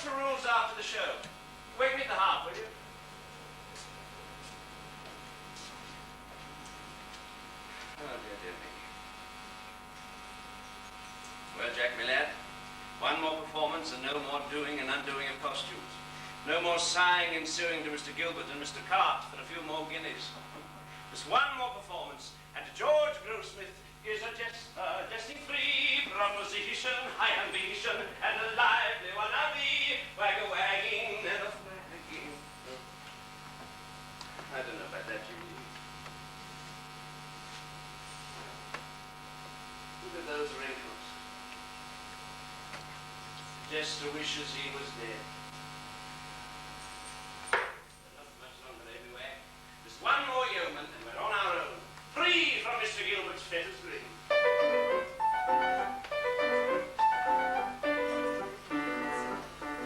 What's the rules after the show? Wake me at the half, will you? Oh, dear me. Well, Jack, my lad, one more performance and no more doing and undoing of costumes. No more sighing and suing to Mr. Gilbert and Mr. Cart for a few more guineas. Just one more performance, and George Grossmith is a jester, jesting free, proposition, high ambition, and a lively one I'll be, wag-a-wagging and a flagging. I don't know about that, Julie. Look at those wrinkles. Jester wishes he was dead. Not much longer, baby, wag. Just one more yeoman, and we're on our own. Free from Mr. Gilbert's fetters green.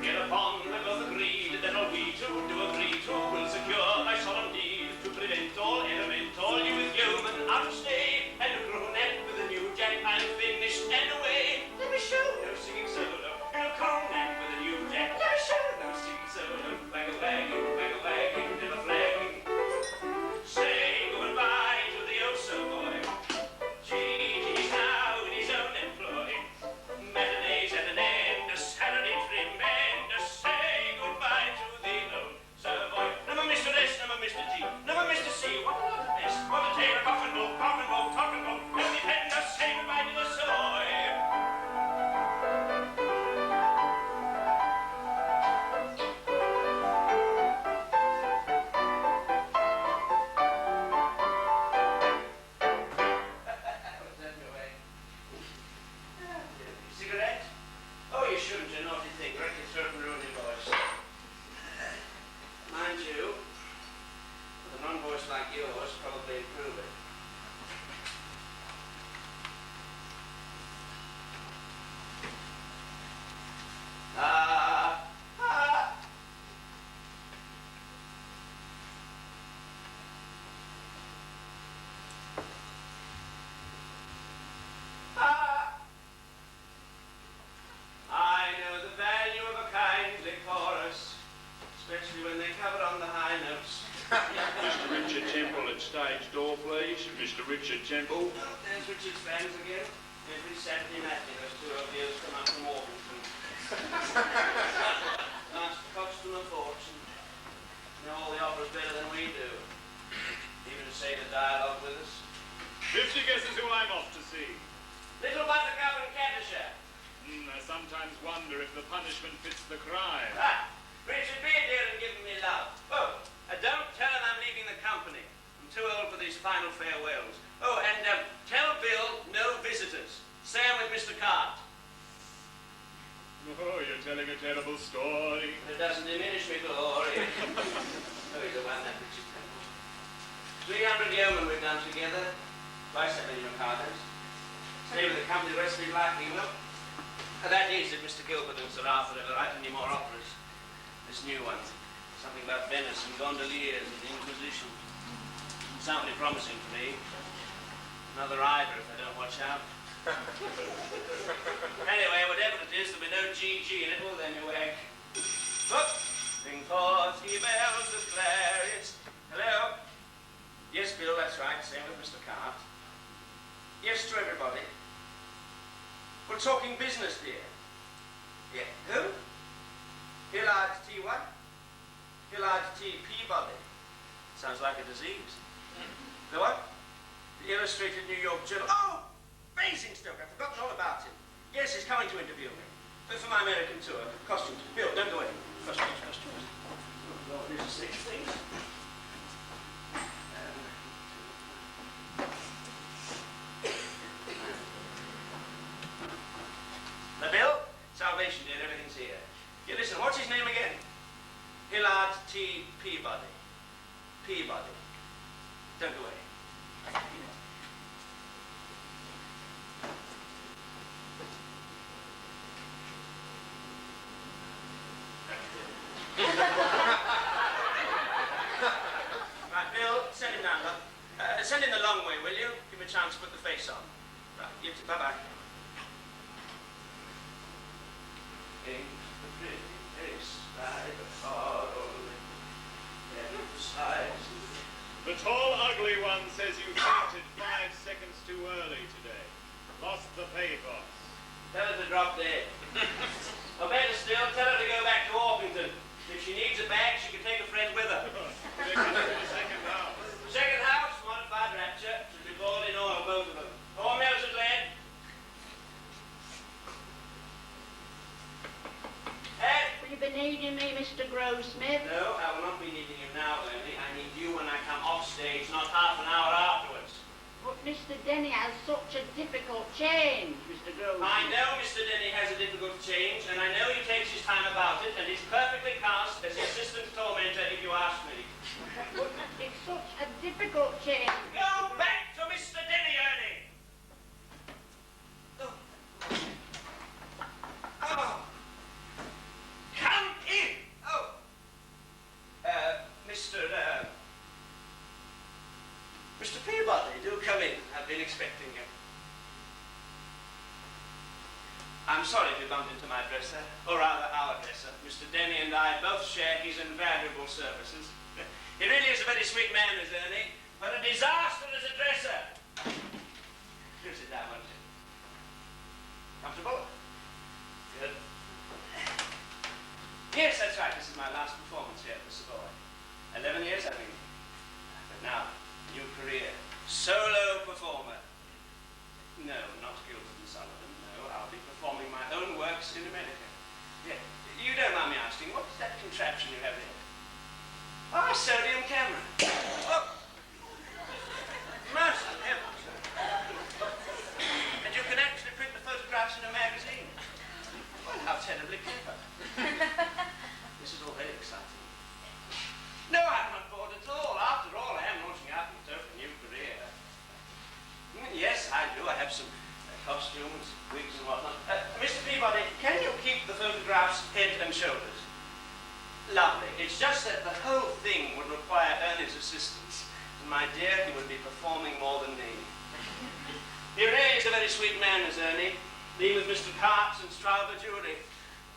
Hereupon we both agreed that all we two do agree to will secure by solemn deed to prevent all element, all you with yeoman out of stay, and a crewnet with a new jack I'm finished and away. Let me show no singing solo, and a crewnet with a new jack. Let me show no singing solo, wag-a-wagging, never flagging. Say goodbye to the oh-so boy. He's now in his own employ. Matinees at an end, a salary tremendous. Say goodbye to the oh-so boy. Number Mr. S, number Mr. G, number Mr. C. What a lot of mess. What a tailor, cock and bull, talk and bull. No depender, say goodbye to the soy. Cigarette? Oh, you shouldn't, you naughty thing. Reckon it's certain ruin your voice. Mind you, with a non-voice like yours, probably improve it. I know the value of a kindly chorus, especially when they cover on the high notes. Mr. Richard Temple at stage door, please. Mr. Richard Temple. Oh, there's Richard's fans again. Every Saturday night, those two OVOs come out from Orpington. Ask the costume a fortune. Know all the operas better than we do. Even say the dialogue with us. 50 guesses who I'm off to see. Little Buttercup and Caddishaw. I sometimes wonder if the punishment fits the crime. Ah, Richard, be a dear and give me love. Oh, don't tell him I'm leaving the company. I'm too old for these final farewells. Oh, and tell Bill no visitors. Say I'm with Mr. Cart. Oh, you're telling a terrible story. It doesn't diminish me glory. Oh, he's the one, that Richard Temple. 300 yeomen we've done together. Twice that many Ricardos. Stay with the company the rest of his life, he will. That is, if Mr. Gilbert and Sir Arthur ever write any more operas. This new one. Something about Venice and gondoliers and the Inquisition. Something promising for me. Another Ida if I don't watch out. Anyway, whatever it is, there'll be no GG in it, will there, you wag? Look! Ring 40 bells with clarions. Hello? Yes, Bill, that's right. Same with Mr. Cart. Yes to everybody. We're talking business, dear. Yeah. Who? Hillard T. what? Hillard T. Peabody. Sounds like a disease. The what? The Illustrated New York Journal. Oh! Basingstoke. I've forgotten all about him. Yes, he's coming to interview me. For my American tour. Costumes. Bill, don't go in. Costumes. Oh, these are 6 things. Now, Bill, salvation, dear, everything's here. Yeah, listen, what's his name again? Hillard T. Peabody. Peabody. Don't go away. Right, Bill, send him down, love. Send him the long way, will you? Give him a chance to put the face on. Right, you too. Bye-bye. Hey, too early today. Lost the pay boss. Tell her to drop dead. Or better still, tell her to go back to Orpington. If she needs a bag, she can take a friend with her. They can do the second house. Second house, modified rapture. Should be boiled in oil, both of them. 4 mils of lead. Will you be needing me, Mr. Grossmith? No, I will not be needing you now, Ernie. I need you when I come off stage, not half an hour afterwards. But Mr. Denny has such a difficult change, Mr. Grossmith. I know Mr. Denny has a difficult change, and I know he takes his time about it, and he's perfectly cast as the assistant tormentor, if you ask me. But it's such a difficult change. Go back to Mr. Denny, Ernie! Oh. Oh. Come in! Oh. Mr. Peabody, do come in. I've been expecting you. I'm sorry if you bumped into my dresser, or rather our dresser. Mr. Denny and I both share his invaluable services. He really is a very sweet man, is Ernie, but a disaster as a dresser. Do sit down, won't you? Comfortable? Good. Yes, that's right. This is my last performance here at the Savoy. 11 years, I mean. But now, new career. Solo performer. No, not Gilbert and Sullivan. No, I'll be performing my own works in America. Yeah. You don't mind me asking, what is that contraption you have there? Ah, sodium camera. Oh! Mercy heavens. And you can actually print the photographs in a magazine. Well, how terribly clever. This is all very exciting. No, I'm not bored at all. After all, I am launching out into a new career. Yes, I do. I have some costumes, wigs and whatnot. Mr. Peabody, can you keep the photographs head and shoulders? Lovely. It's just that the whole thing would require Ernie's assistance. And my dear, he would be performing more than me. He really is a very sweet man, is Ernie. Been with Mr. Carps and Strauber Jury.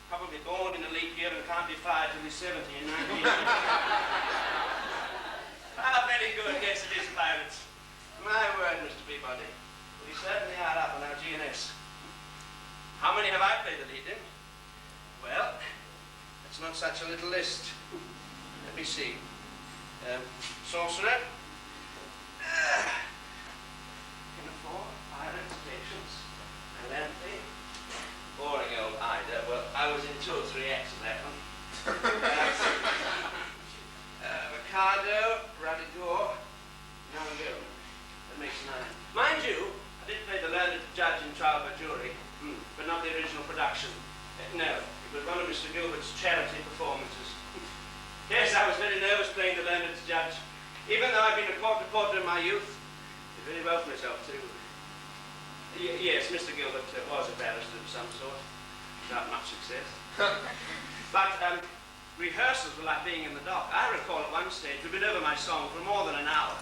Probably born in a leap year and can't be fired till he's 70 in 19. Ah, very good. Yes, it is pirates. My word, Mr. Peabody. We certainly are up on our GNS. How many have I played the lead in? Well, it's not such a little list. Let me see. Sorcerer. Pinafore, Pirates, Patience, Melanthe. Boring old Ida. Well, I was in 2 or 3 acts of that one. Ricardo, Radidor, Nango. That makes 9. Mind you, I did play the learned judge in trial by jury, but not the original production. No, it was one of Mr. Gilbert's charity performances. Yes, I was very nervous playing the learned judge. Even though I've been a court reporter in my youth, did very well for myself too. Yes, Mr. Gilbert was a barrister of some sort, without much success. But rehearsals were like being in the dock. I recall at one stage we'd been over my song for more than an hour.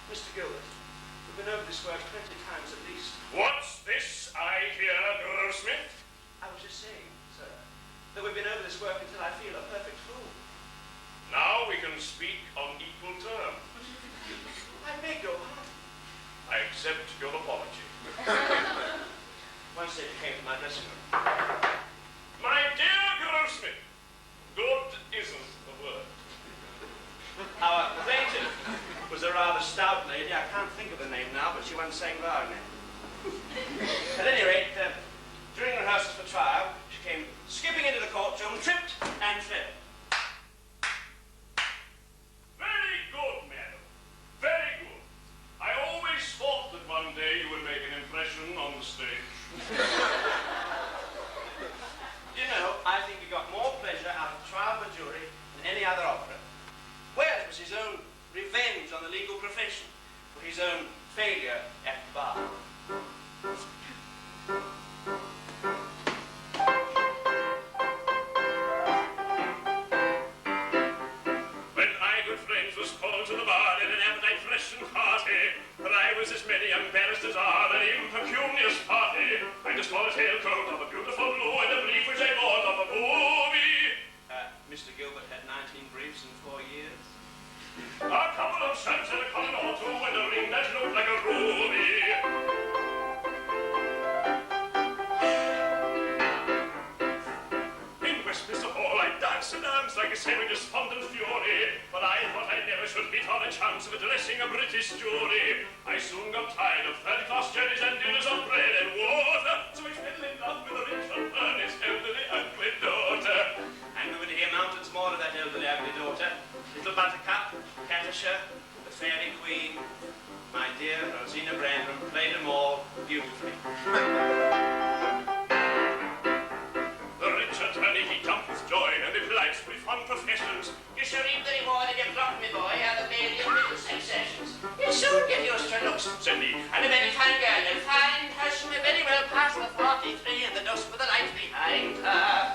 Mr. Gilbert, we've been over this work 20 times at least. What's this I hear, Grossmith? I was just saying, sir, that we've been over this work until I feel a perfect fool. Now we can speak on equal terms. I beg your pardon. I accept your apology. One stage you came to my dressing room. My dear Grossmith, good isn't the word. Our plaintiff was a rather stout lady. I can't think of the name now, but she once sang Wagner. At any rate, during rehearsals for trial, she came skipping into the courtroom, tripped and fell. Very good, madam. Very good. I always thought that one day you would make an impression on the stage. You know, I think he got more pleasure out of trial by jury than any other opera. Well, it was his own revenge on the legal profession for his own failure at the bar. When I, good friends, was called to the bar at an appetite fresh and hearty, but I was as many young barristers are, an impecunious party. I just wore a tailcoat of a beautiful blue and a brief which I bought of a movie. Mr. Gilbert had 19 briefs in 4 years. A couple of shots and a collar or two and a ring that looked like a ruby. hall, I danced and danced like a savage despondent fury, but I thought I never should hit on a chance of addressing a British jury. I soon got tired of third-class journeys and dinners of bread and water, so I fell in love with a rich and earnest elderly ugly daughter. I'm going to hear mountains more of that elderly ugly daughter. Little Buttercup, Catasha, the Fairy Queen. My dear Rosina Brandon played them all beautifully. The rich attorney, he jumped with joy, and obliged with fun professions. You shall reap the reward of your plot, my boy, are the bailey of little successions. You'll soon get used to her looks, Said he, and a very fine girl you'll find her. She may very well pass the 43 in the dust with the light behind her.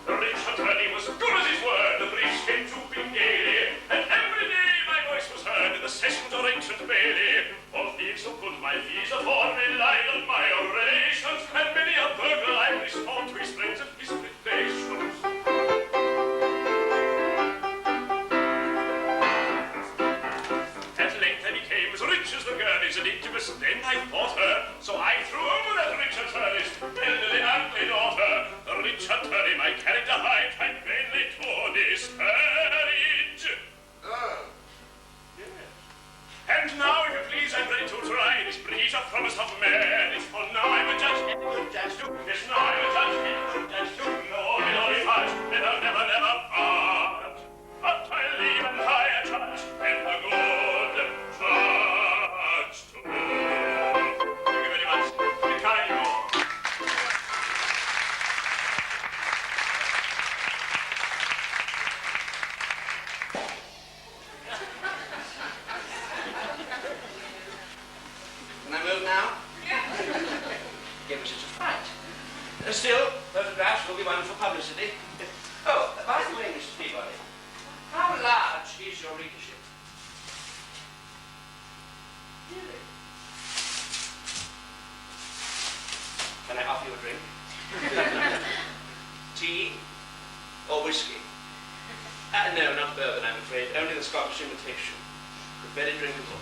the rich attorney was good as his word, the briefs came trooping gaily, and every day my voice was heard in the sessions or ancient bailey. For thieves so good my fees afford relied on my orations, and many a burglar I restored to his friends and his relations. At length I became as rich as the Gurneys, and Incubus then I bought her, so I threw over that rich attorney's elderly ugly daughter. The rich attorney my character hide, and vainly to disparage. Oh. And now, if you please, I'm ready to try this breach of promise of marriage. For now I'm a judge, and a good judge too. Yes, now I'm a judge, and a good judge too. No, we fight, never, never, never part. But I'll even higher judge, and a good judge too. Thank you very much. Be kind, you all. Can I move now? Give us such a fright. Still, photographs will be wonderful publicity. Oh, by the way, Mr. Peabody, how large is your readership? Really? Can I offer you a drink? Tea or whiskey? No, not bourbon, I'm afraid. Only the Scottish imitation. But very drinkable.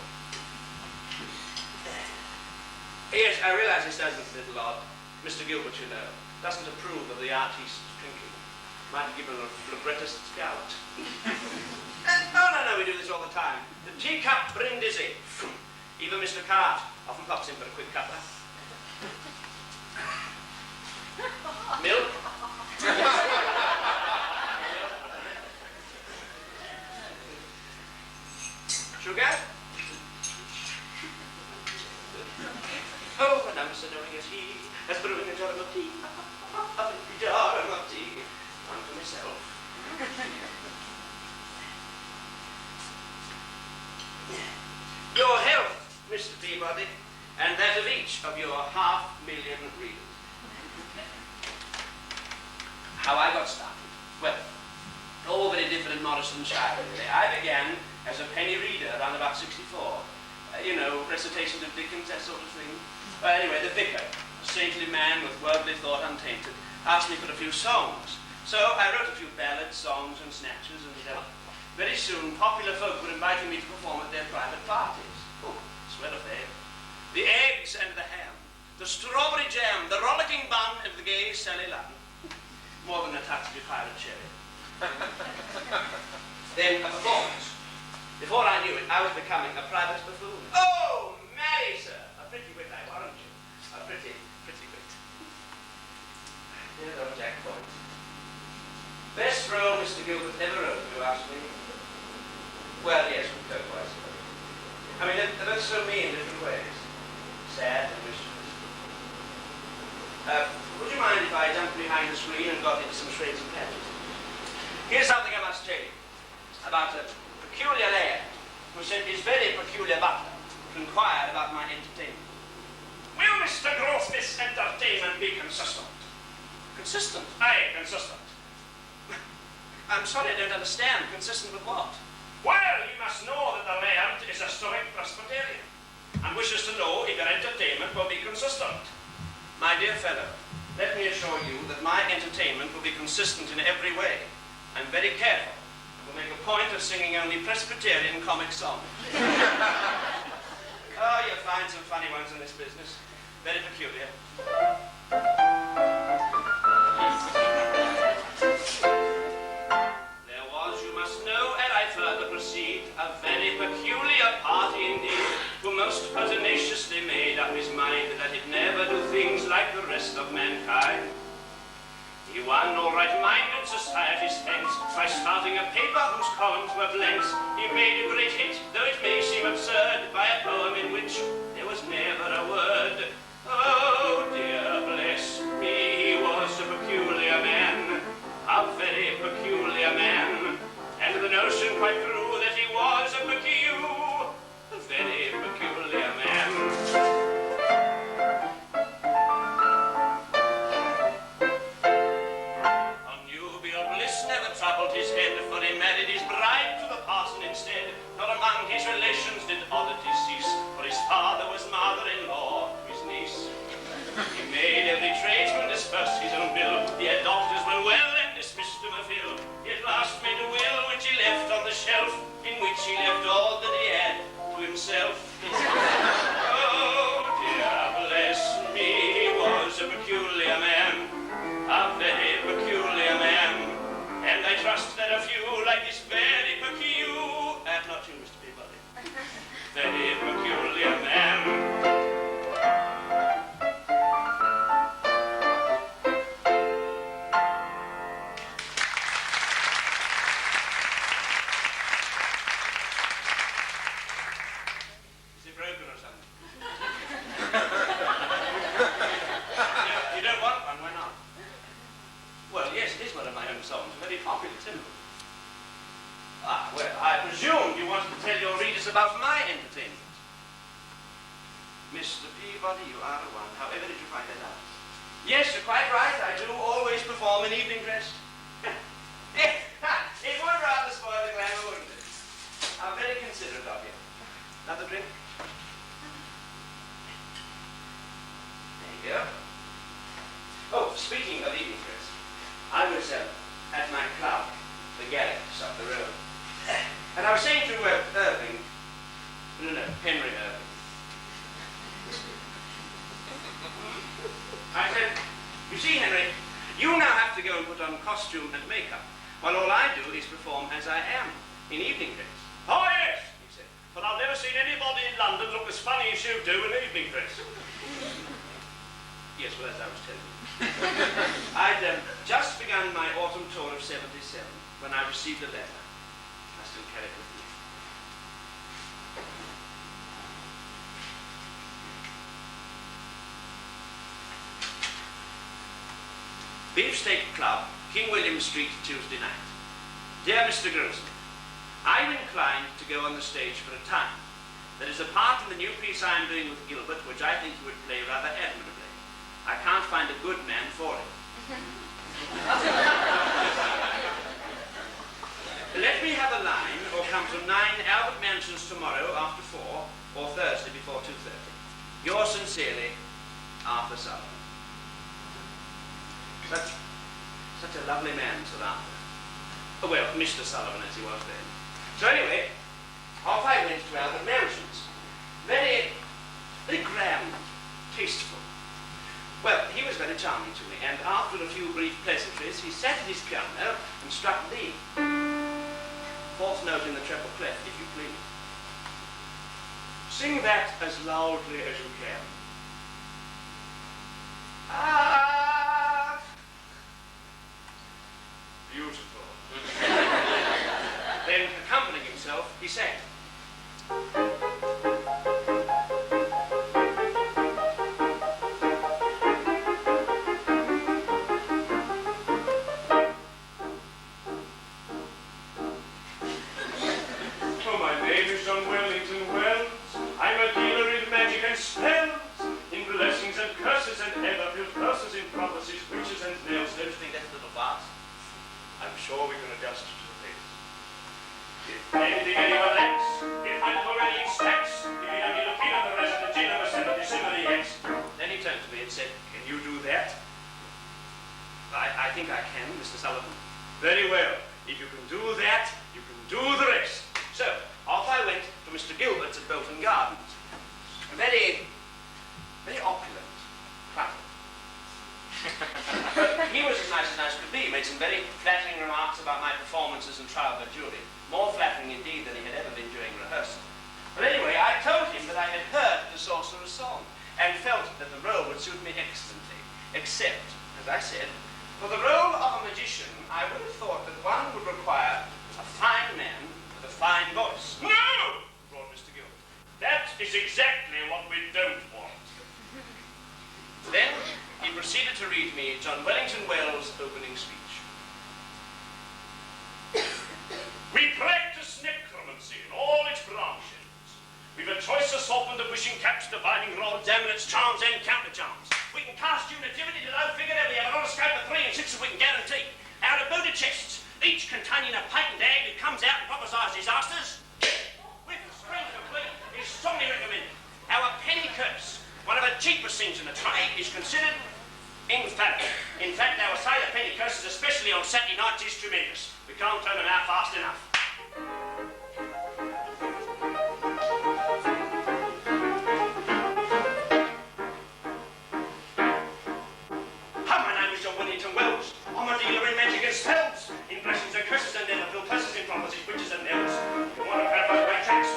Yes, I realize this sounds a little odd. Mr. Gilbert, you know, doesn't approve of the artist's drinking. Might have given a librettist's gout. No, we do this all the time. The teacup brindisi. Even Mr. Cart often pops in for a quick cuppa. Milk? Sugar? Oh, and I'm so knowing as he has brewing a jar of tea. A jar of tea. One for myself. Your health, Mr. Peabody, and that of each of your 500,000 readers. How I got started? Well, all very different, modest and shy. I began as a penny reader around about 64. You know, recitations of Dickens, that sort of thing. Anyway, the vicar, a saintly man with worldly thought untainted, asked me for a few songs. So I wrote a few ballads, songs, and snatches, and very soon popular folk were inviting me to perform at their private parties. Oh, swell affair. The eggs and the ham, the strawberry jam, the rollicking bun, and the gay Sally Lunn. More than a touch of your pirate cherry. Then a performance. Before I knew it, I was becoming a private buffoon. Oh, marry, sir. A pretty wit, I warrant you. A pretty wit. Dear old Jack Point. Best role Mr. Gilbert ever wrote, if you ask me. Well, yes, we go quite so. I mean, they're both so mean in different ways. Sad and mischievous. Would you mind if I jumped behind the screen and got into some shreds and patches? Here's something I must tell you about a peculiar lad who sent his very peculiar butler to inquire about my entertainment. Will Mr. Grossmith's entertainment be consistent? Consistent? Aye, consistent. I'm sorry, I don't understand. Consistent with what? Well, you must know that the laird is a stoic Presbyterian and wishes to know if your entertainment will be consistent. My dear fellow, let me assure you that my entertainment will be consistent in every way. I'm very careful. I will make a point of singing only Presbyterian comic songs. Oh, you'll find some funny ones in this business. Very peculiar. There was, you must know, ere I further proceed, a very peculiar party indeed, who most pertinaciously made up his mind that he'd never do things like the rest of mankind. He won all right-minded society's thanks by starting a paper whose columns were blanks. He made a great hit, though it may seem absurd, by a poem in which there was never a word. Oh dear, bless me, he was a peculiar man, a very peculiar man, and the notion quite true that he was a very peculiar man. Troubled his head, for he married his bride to the parson instead. Nor among his relations did oddity cease, for his father was mother-in-law to his niece. He made every tradesman disperse his own bill. He had doctors when well and dismissed them of ill. He at last made a will which he left on the shelf, in which he left all that he had to himself. Oh dear, bless me, he was a peculiar man, a very peculiar man. And I trust that a few like this very peculiar, not you, Mr. Peabody, very peculiar man. Is it broken or something? You don't want one, why not? Well, yes, it is one of my own songs, very popular too. Ah, well, I presumed you wanted to tell your readers about my entertainment. Mr. Peabody, you are the one. However did you find that out? Yes, you're quite right. I do always perform in evening dress. It would rather spoil the glamour, wouldn't it? How very considerate of you. Another drink? There you go. Oh, speaking of evening dress, I was at my club, the Galax, up the road. And I was saying to Irving, Henry Irving. I said, you see, Henry, you now have to go and put on costume and makeup, while all I do is perform as I am, in evening dress. Oh, yes, He said. but I've never seen anybody in London look as funny as you do in evening dress. Yes, well, as I was telling you. I'd just begun my autumn tour of '77 when I received a letter. I still carry it with me. Beefsteak Club, King William Street, Tuesday night. Dear Mr. Grossmith, I'm inclined to go on the stage for a time. There is a part in the new piece I'm doing with Gilbert which I think you would play rather admirably. I can't find a good man for it. Let me have a line, or come to 9 Albert Mansions tomorrow after 4, or Thursday before 2:30. Yours sincerely, Arthur Sullivan. Such a lovely man, Sir Arthur. Oh, well, Mr. Sullivan as he was then. So anyway, off I went to Albert Mansions. Very grand, tasteful. Well, he was very charming to me, and after a few brief pleasantries, he sat at his piano and struck the 4th note in the treble clef, if you please. Sing that as loudly as you can. Ah! Beautiful. Then, accompanying himself, he sang. Sure we can adjust to the pace. If anything anyone lacks, if I'm already in stacks, if you don't need a peanut, the rest of the gin of a 70 X. Then he turned to me and said, "Can you do that?" I think I can, Mr. Sullivan. Very well. If you can do that, you can do the rest. So, off I went to Mr. Gilbert's at Bolton Gardens. Very opulent. made some very flattering remarks about my performances and trial by jury. More flattering indeed than he had ever been during rehearsal. But anyway, I told him that I had heard the Sorcerer's Song and felt that the role would suit me excellently, except, as I said, for the role of a magician, I would have thought that one would require a fine man with a fine voice. No! Roared Mr. Gilbert. That is exactly what we don't want. Then he proceeded to read me John Wellington Wells' opening speech. We practice necromancy in all its branches. We've a choice assortment of wishing caps, divining rods, amulets, charms, and counter-charms. We can cast you nativity to low figure, we have an horoscope of 3 and 6 that we can guarantee. Out of loaded chests, each containing a patent egg that comes out and prophesies disasters, with strength complete, is strongly recommended. Our penny curse, one of the cheapest things in the trade, is considered infallible. In fact, our sale of penny curses, especially on Saturday nights, is tremendous. We can't turn them out fast enough. Hi, my name is John Wellington Wells. I'm a dealer in magic and spells, in blessings and curses and never fill curses in prophecies, witches and elves. You want to grab those white tracks?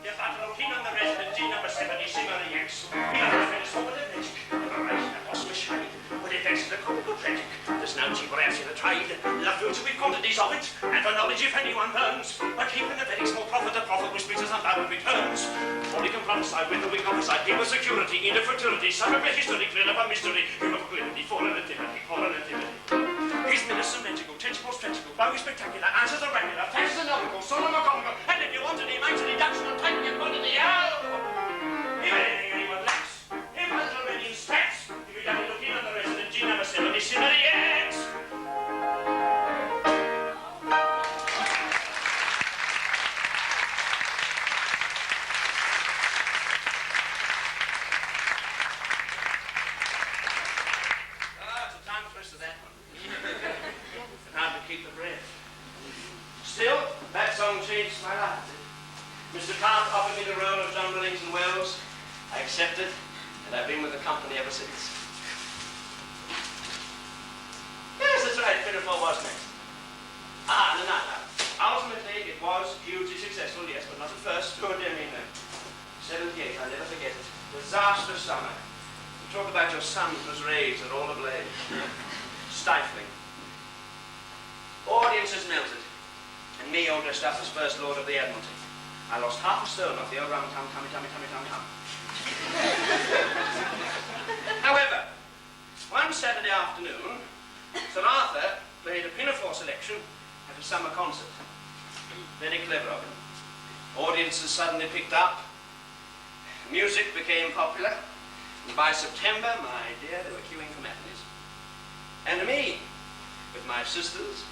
You're about to look in on the resident G number 70, Simmer the Yanks. We have a finish over the magic. Liberation of Oscar Shade, with effects of the comical tragic. There's no cheaper house in the trade. Love fills with quantities of it, and for knowledge if anyone learns. By keeping the very small profit, the profit which brings us unbounded returns. All you can prophesy with the weak homicide, people security, interfertility, some of the history, clear up a mystery, human proclivity, for relativity, for relativity. His minister magical, tentacles tragical, bogus spectacular, answers are regular, fashions are nautical, solemn or comical, and if you want any, makes a deduction on taking your quantity out. If anything anyone lacks, if one's already in stats, if you don't look in on the resident G number 70, Simmer the Yanks. Still, that song changed my life. Mr. Carp offered me the role of John Wellington Wells. I accepted, and I've been with the company ever since. Yes, that's right, Pinafore was next. No. Ultimately, it was hugely successful, yes, but not at first. Oh, dear me, no. 78, I'll never forget it. Disastrous summer. You talk about your son whose rays are all ablaze. Stifling. Audiences melted. And me all dressed up as First Lord of the Admiralty. I lost half a stone off the old round tummy. However, one Saturday afternoon, Sir Arthur played a pinafore selection at a summer concert. Very clever of him. Audiences suddenly picked up. Music became popular. And by September, my dear, they were queuing for matinees. And me, with my sisters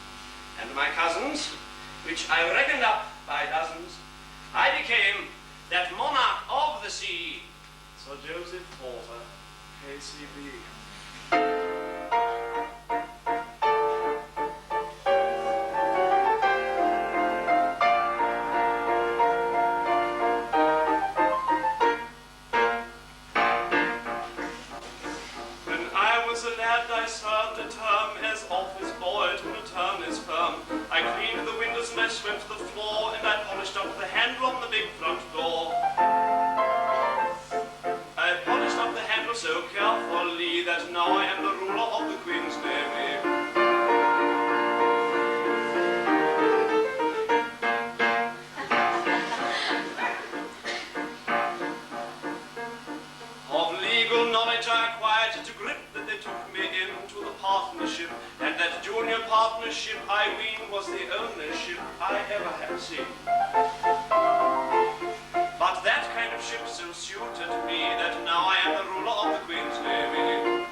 and my cousins, which I reckoned up by dozens, I became that monarch of the sea, Sir Joseph Porter, KCB. When I was a lad, I served a term as office boy till the term is firm. I cleaned the windows and I swept the floor, and I polished up the handle on the big front door. I polished up the handle so carefully that now I am the ruler of the Queen's Navy. Of legal knowledge I acquired to grip that they took me into the partnership, and that junior partnership, I ween, was the only ship I ever had seen. But that kind of ship so suited me that now I am the ruler of the Queen's Navy.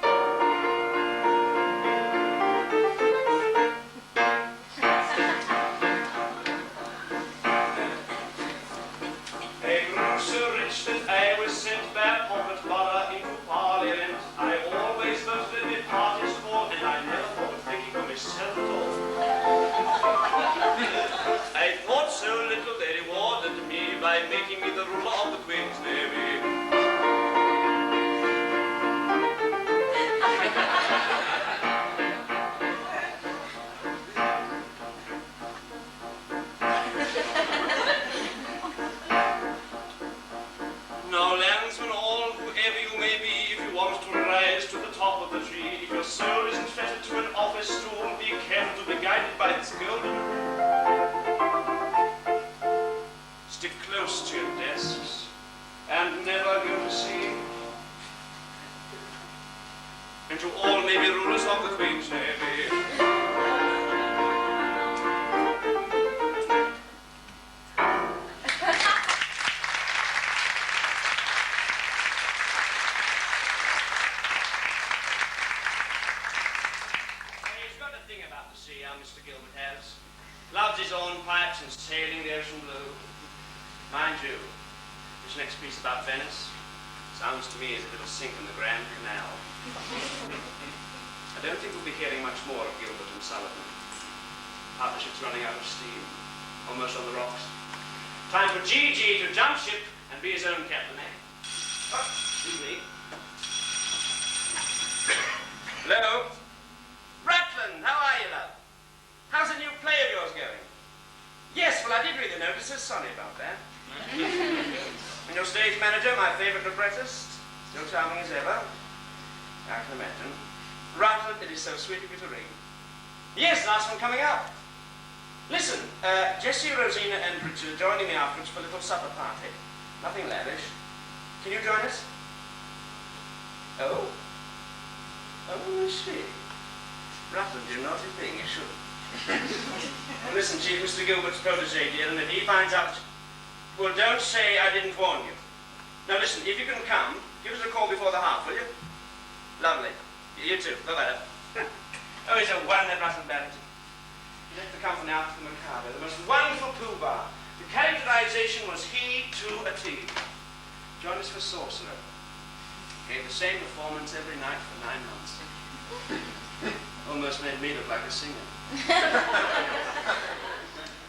I grew so rich that I was sent by pocket borough into Parliament. I always voted with party sport, and I never thought of thinking of myself at all. I thought so little they rewarded me by making me the ruler of the Queen's Navy. and to all may be rulers of the Queen's Navy. He's got a thing about the sea, our Mr. Gilbert has. Loves his own pipes and sailing the ocean blue. Mind you, this next piece about Venice sounds to me as if it'll sink in the Grand Canal. I don't think we'll be hearing much more of Gilbert and Sullivan. Partnership's running out of steam, almost on the rocks. Time for G.G. to jump ship and be his own captain, eh? Oh, excuse me. Hello? Ratland, how are you, love? How's the new play of yours going? Yes, well, I did read the notices. Sorry about that. And your stage manager, my favourite librettist, still charming as ever. I can imagine. Ratland, it is so sweet of you to ring. Yes, last one coming up. Listen, Jessie, Rosina and Richard are joining me afterwards for a little supper party. Nothing lavish. Can you join us? Oh? Oh, I see. Ratland, you naughty thing, you shouldn't. Listen, Chief, Mr. Gilbert's protege, dear, and if he finds out... Well, don't say I didn't warn you. Now, listen, if you can come, give us a call before the half, will you? Lovely. You too. Bye-bye. Oh, he's a wonder, Russell Barrington. He left the company after the Mikado. The most wonderful pooh-bah. The characterization was he to a T. Joined us for Sorcerer. Gave the same performance every night for 9 months. Almost made me look like a singer.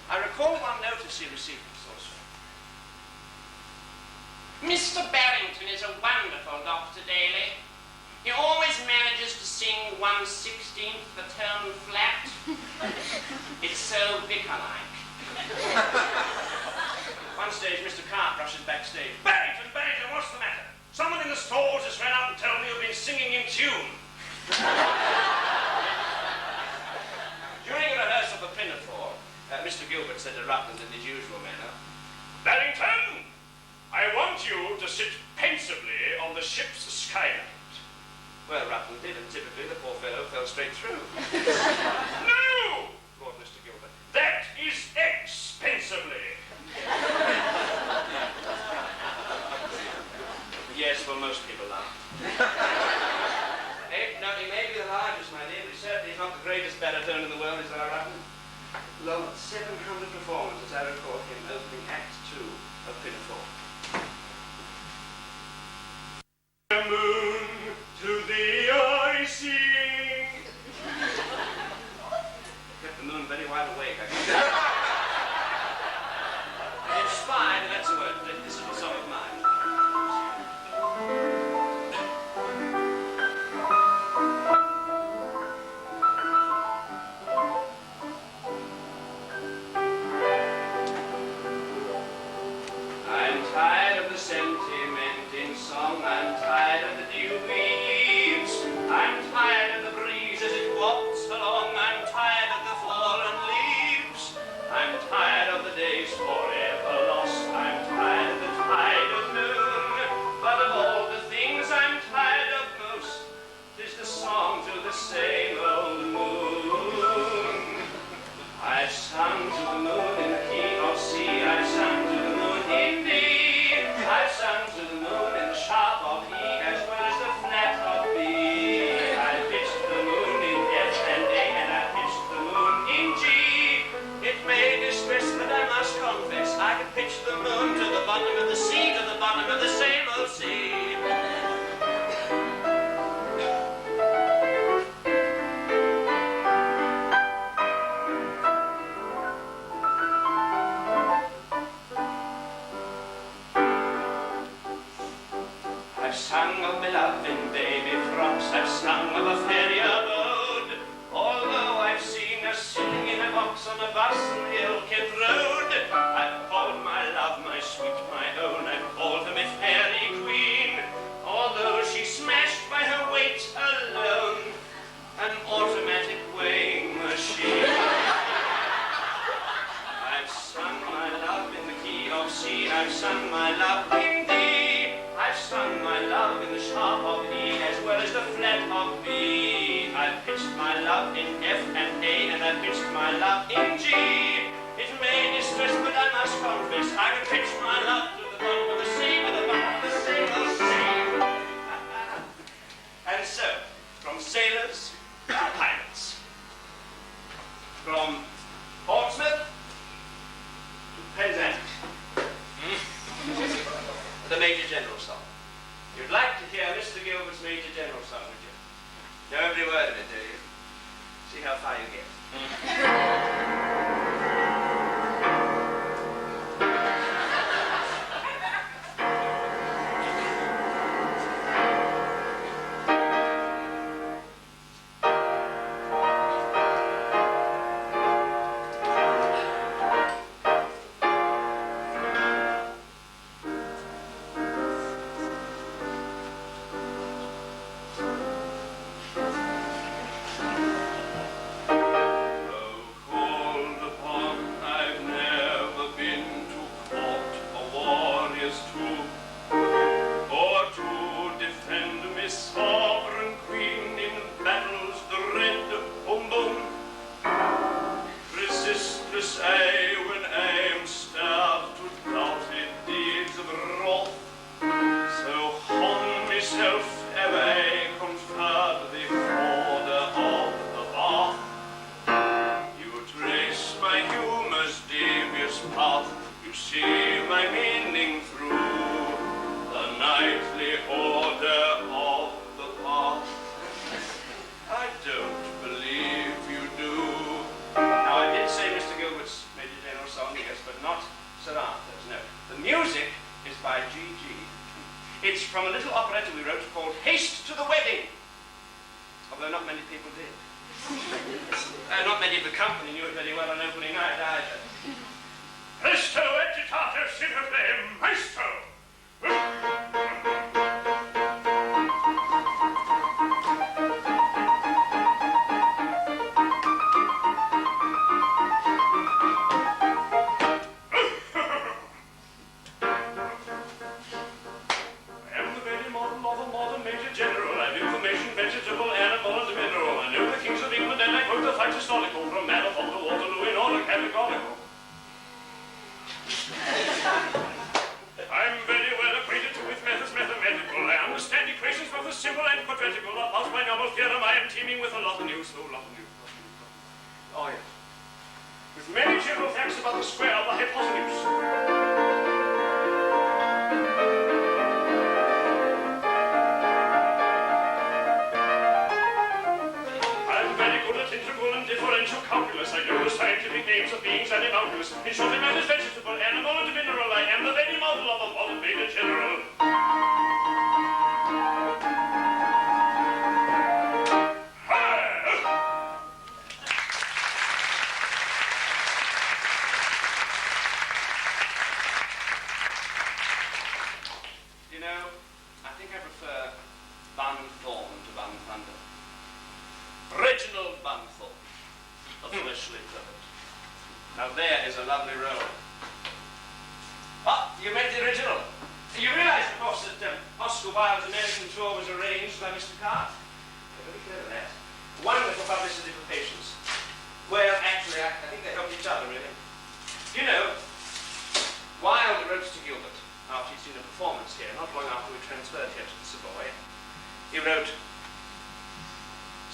I recall one notice he received from Sorcerer. Mr. Barrington is a wonderful Dr. Daly. He always manages to sing 1/16 the tone flat. It's so vicar-like. One stage, Mr. Carp rushes backstage. Barrington, Barrington, what's the matter? Someone in the stalls just ran out and told me you've been singing in tune. During a rehearsal for Pinafore, Mr. Gilbert said to Rutland in his usual manner, Barrington, I want you to sit pensively on the ship's skylight. well, Rutland did, and typically the poor fellow fell straight through. No! roared Mr. Gilbert. That is expensively. Yes, well, most people laugh. No, he may be the largest, my dear, but he certainly is not the greatest baritone in the world, is our Rutland. Long 700 performances, I recall him opening Act 2 of Pinafore. The moon to the eye sing. Kept the moon very wide awake, I guess. Inspired, that's the word. This is a song of mine. I'm love in F and A, and I pitched my love in G. It may distress, but I must confess, I would pitch my love to the bottom of the sea, to the bottom of the sea. And so, from sailors to pirates, from Portsmouth to Penzance, the Major General song. You'd like to hear Mr. Gilbert's Major General song, would you? Know every word of it, do you? See how far you get.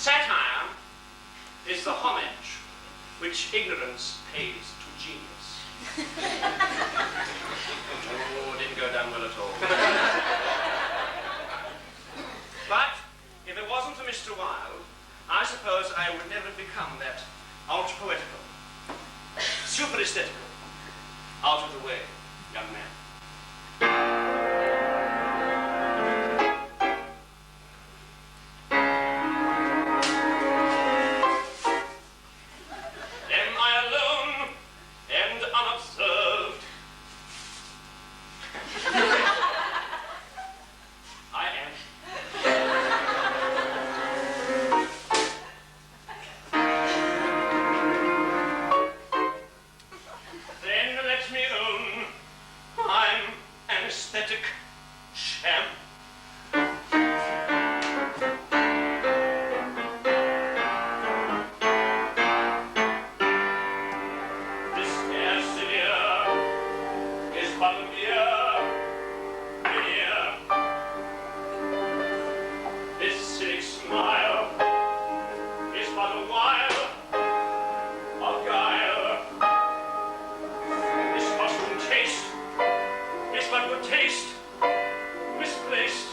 Satire is the homage which ignorance pays to genius. Oh, didn't go down well at all. But if it wasn't for Mr. Wilde, I suppose I would never become that ultra-poetical, super-aesthetical, out of the way young man. smile is but a while of guile. This costume taste is but good taste, misplaced.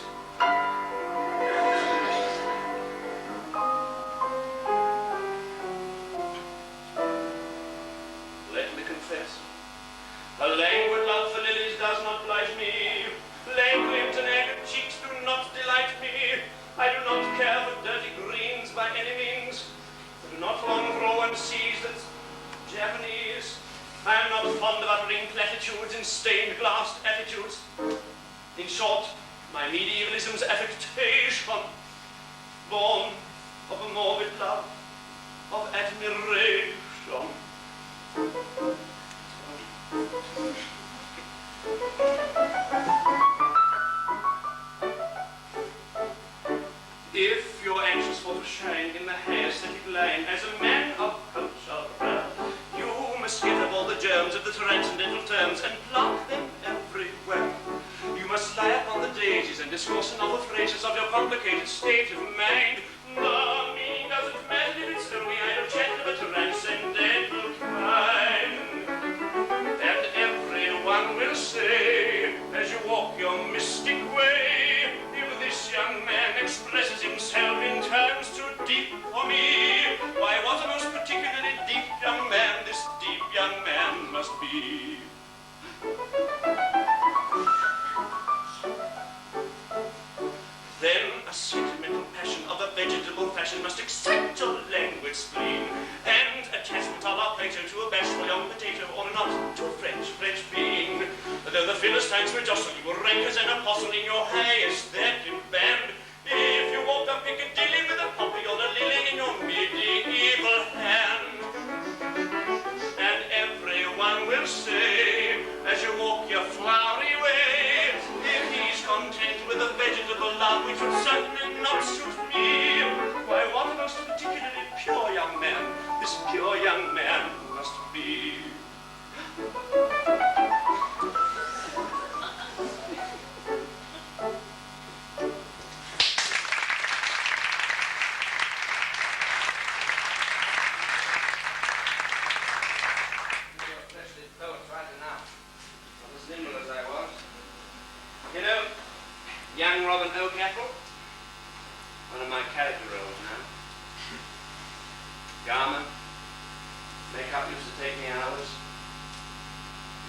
Let me confess, a languid love for lilies does not blight me. Lank lips and agate cheeks do not delight me. I do not care for dirty greens by any means. I do not long for all one sees that's Japanese. I am not fond of uttering platitudes in stained glass attitudes. In short, my medievalism's affectation, born of a morbid love of admiration. If you're anxious for to shine in the high aesthetic line as a man of culture, you must get up all the germs of the transcendental terms and pluck them everywhere. You must lie upon the daisies and discourse in novel phrases of your complicated state of mind. The meaning doesn't matter if it's only idle chat of a transcendental kind. And everyone will say, as you walk your mystic way, if this young man expresses himself in terms too deep for me, why, what a most particularly deep young man this deep young man must be. Then a sentimental passion of a vegetable fashion must excite your languid spleen, and attachment a la Plato to a bashful young potato, or not to a French being. Though the Philistines will jostle, you will rank as an apostle in your high aesthetic band. If you walk up Piccadilly with a poppy or a lily in your medieval hand, and everyone will say, as you walk your flowery way, if he's content with a vegetable love which would certainly not suit me, why, what a most particularly pure young man this pure young man must be. You know, young Robin Oakapple, one of my character roles now. Garment, makeup used to take me hours.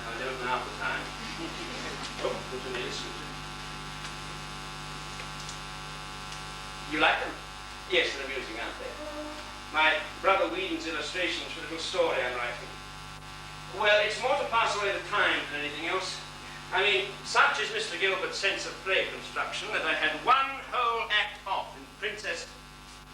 Now I don't know half the time. Oh, there's a nearly suited. You like them? Yes, they're amusing, aren't they? My brother Whedon's illustrations for a little story I'm writing. Well, it's more to pass away the time than anything else. I mean, such is Mr. Gilbert's sense of play construction that I had one whole act off in Princess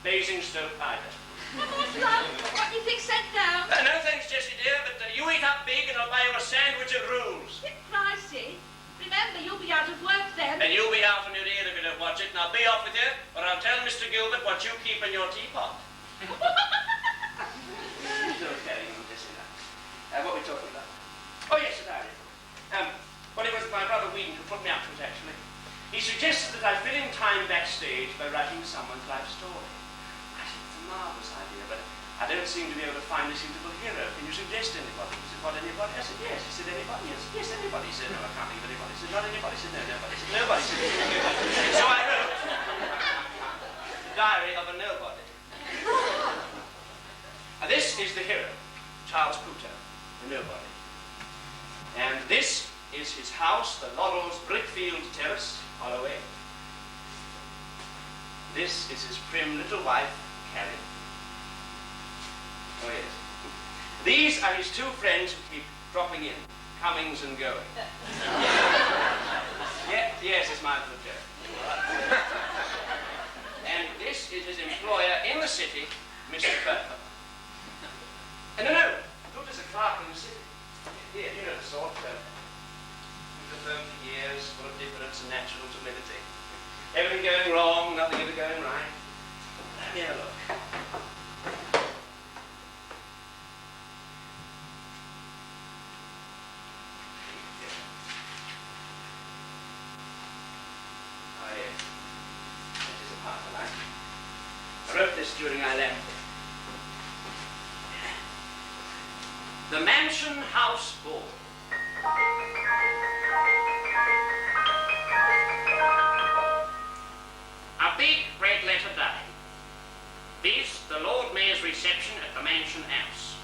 Basingstoke Ida. What's love? What do you think sent down? No thanks, Jessie dear, but you eat up big and I'll buy you a sandwich of rules. Bit pricey. Remember, you'll be out of work then. And you'll be out on your ear if you don't watch it. Now be off with you, or I'll tell Mr. Gilbert what you keep in your teapot. No carrying on this and that. What are we talking about? Oh, yes, the diary. Well, it was my brother Whedon who put me up to it, actually. He suggested that I fill in time backstage by writing someone's life story. I said, it's a marvellous idea, but I don't seem to be able to find a suitable hero. Can you suggest anybody? He said, what, anybody? I said, yes. He said, anybody? Yes, yes, anybody. He said, no, I can't think of anybody. He said, not anybody. He said, no, nobody. He said, nobody. He said, nobody. So I wrote The Diary of a Nobody. This is the hero, Charles Puto, the nobody. And this is his house, the Laurels Brickfield Terrace, Holloway. This is his prim little wife, Carrie. Oh, yes. These are his two friends who keep dropping in, Cummings and going. Yes, it's my little joke. And this is his employer in the city, Mr. Burton. No, Good as a clerk in the city. Here, you know the sort. The firm for years, full of diffidence and natural timidity. Everything going wrong, nothing ever going right. Let me have a look. Oh, yes. That is a part of life. wrote this during I left. The Mansion House Ball. A big red letter day. This, the Lord Mayor's reception at the Mansion House.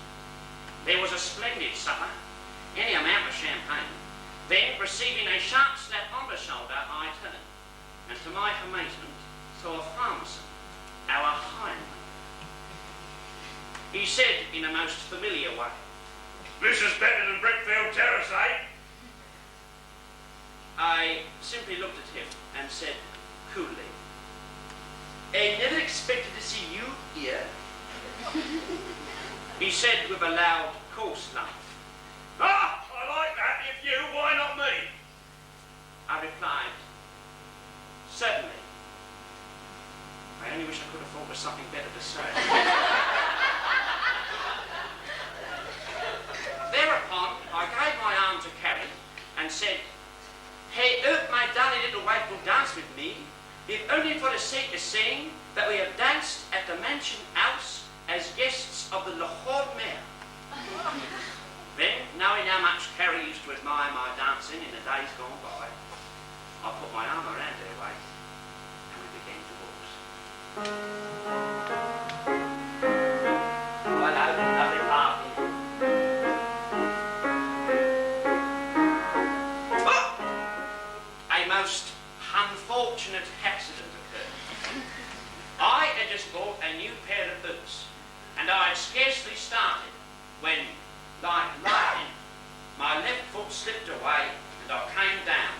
There was a splendid supper, any amount of champagne. Then, receiving a sharp slap on the shoulder, I turned, and to my amazement, saw a pharmacist, our highwayman. He said in a most familiar way, This is better than Brickfield Terrace, eh? I simply looked at him and said coolly, I never expected to see you here. He said with a loud, coarse laugh, Ah, I like that. If you, why not me? I replied, certainly. I only wish I could have thought of something better to say. Thereupon, I gave my arm to Carrie and said, Hey, hope my darling little wife will dance with me, if only for the sake of saying that we have danced at the Mansion House as guests of the Lahore Mayor. Then, knowing how much Carrie used to admire my dancing in the days gone by, I put my arm around her waist and we began to waltz. Well, lovely party. A most unfortunate accident occurred. I had just bought a new pair of boots, and I had scarcely started when, like lightning, my left foot slipped away and I came down,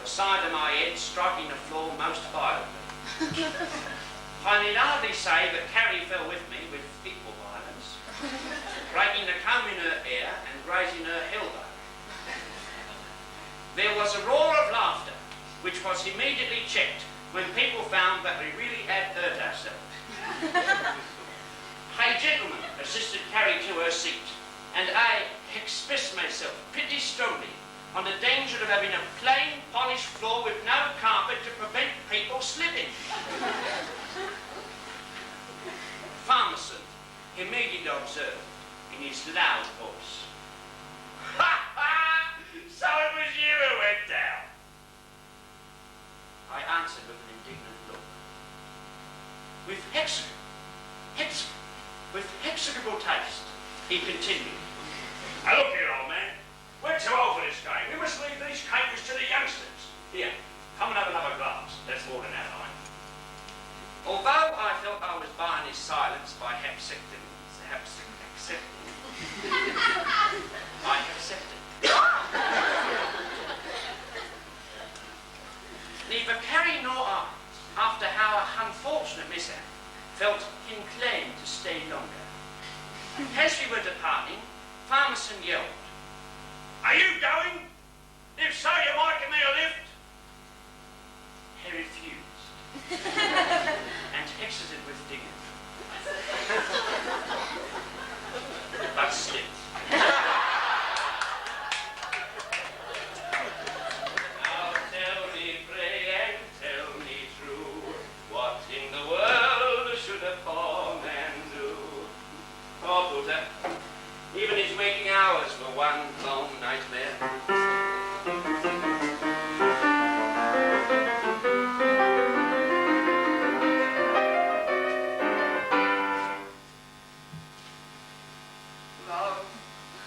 the side of my head striking the floor most violently. I need hardly say that Carrie fell with me with equal violence, breaking the comb in her hair and grazing her elbow. There was a roar of laughter, which was immediately checked when people found that we really had hurt ourselves. A gentleman assisted Carrie to her seat, and I expressed myself pretty strongly on the danger of having a plain, polished floor with no carpet to prevent people slipping. Pharmacist immediately observed in his loud voice, Ha ha! So it was you who went down. I answered with an indignant look. With execrable taste, he continued. Now look here, old man. We're too old for this game. We must leave these capers to the youngsters. Here, come and have another glass. That's more than that, line. Although I felt I was buying his silence by accepting, I accepted. Neither Carrie nor I, after our unfortunate mishap, felt inclined to stay longer. As we were departing, Farmerson yelled, Are you going? If so, you might give me a lift. He refused, and exited with dignity, but slipped. Now tell me, pray, and tell me true, what in the world should a poor man do? Oh, Buddha, even his waking hours were one long nightmare. Love,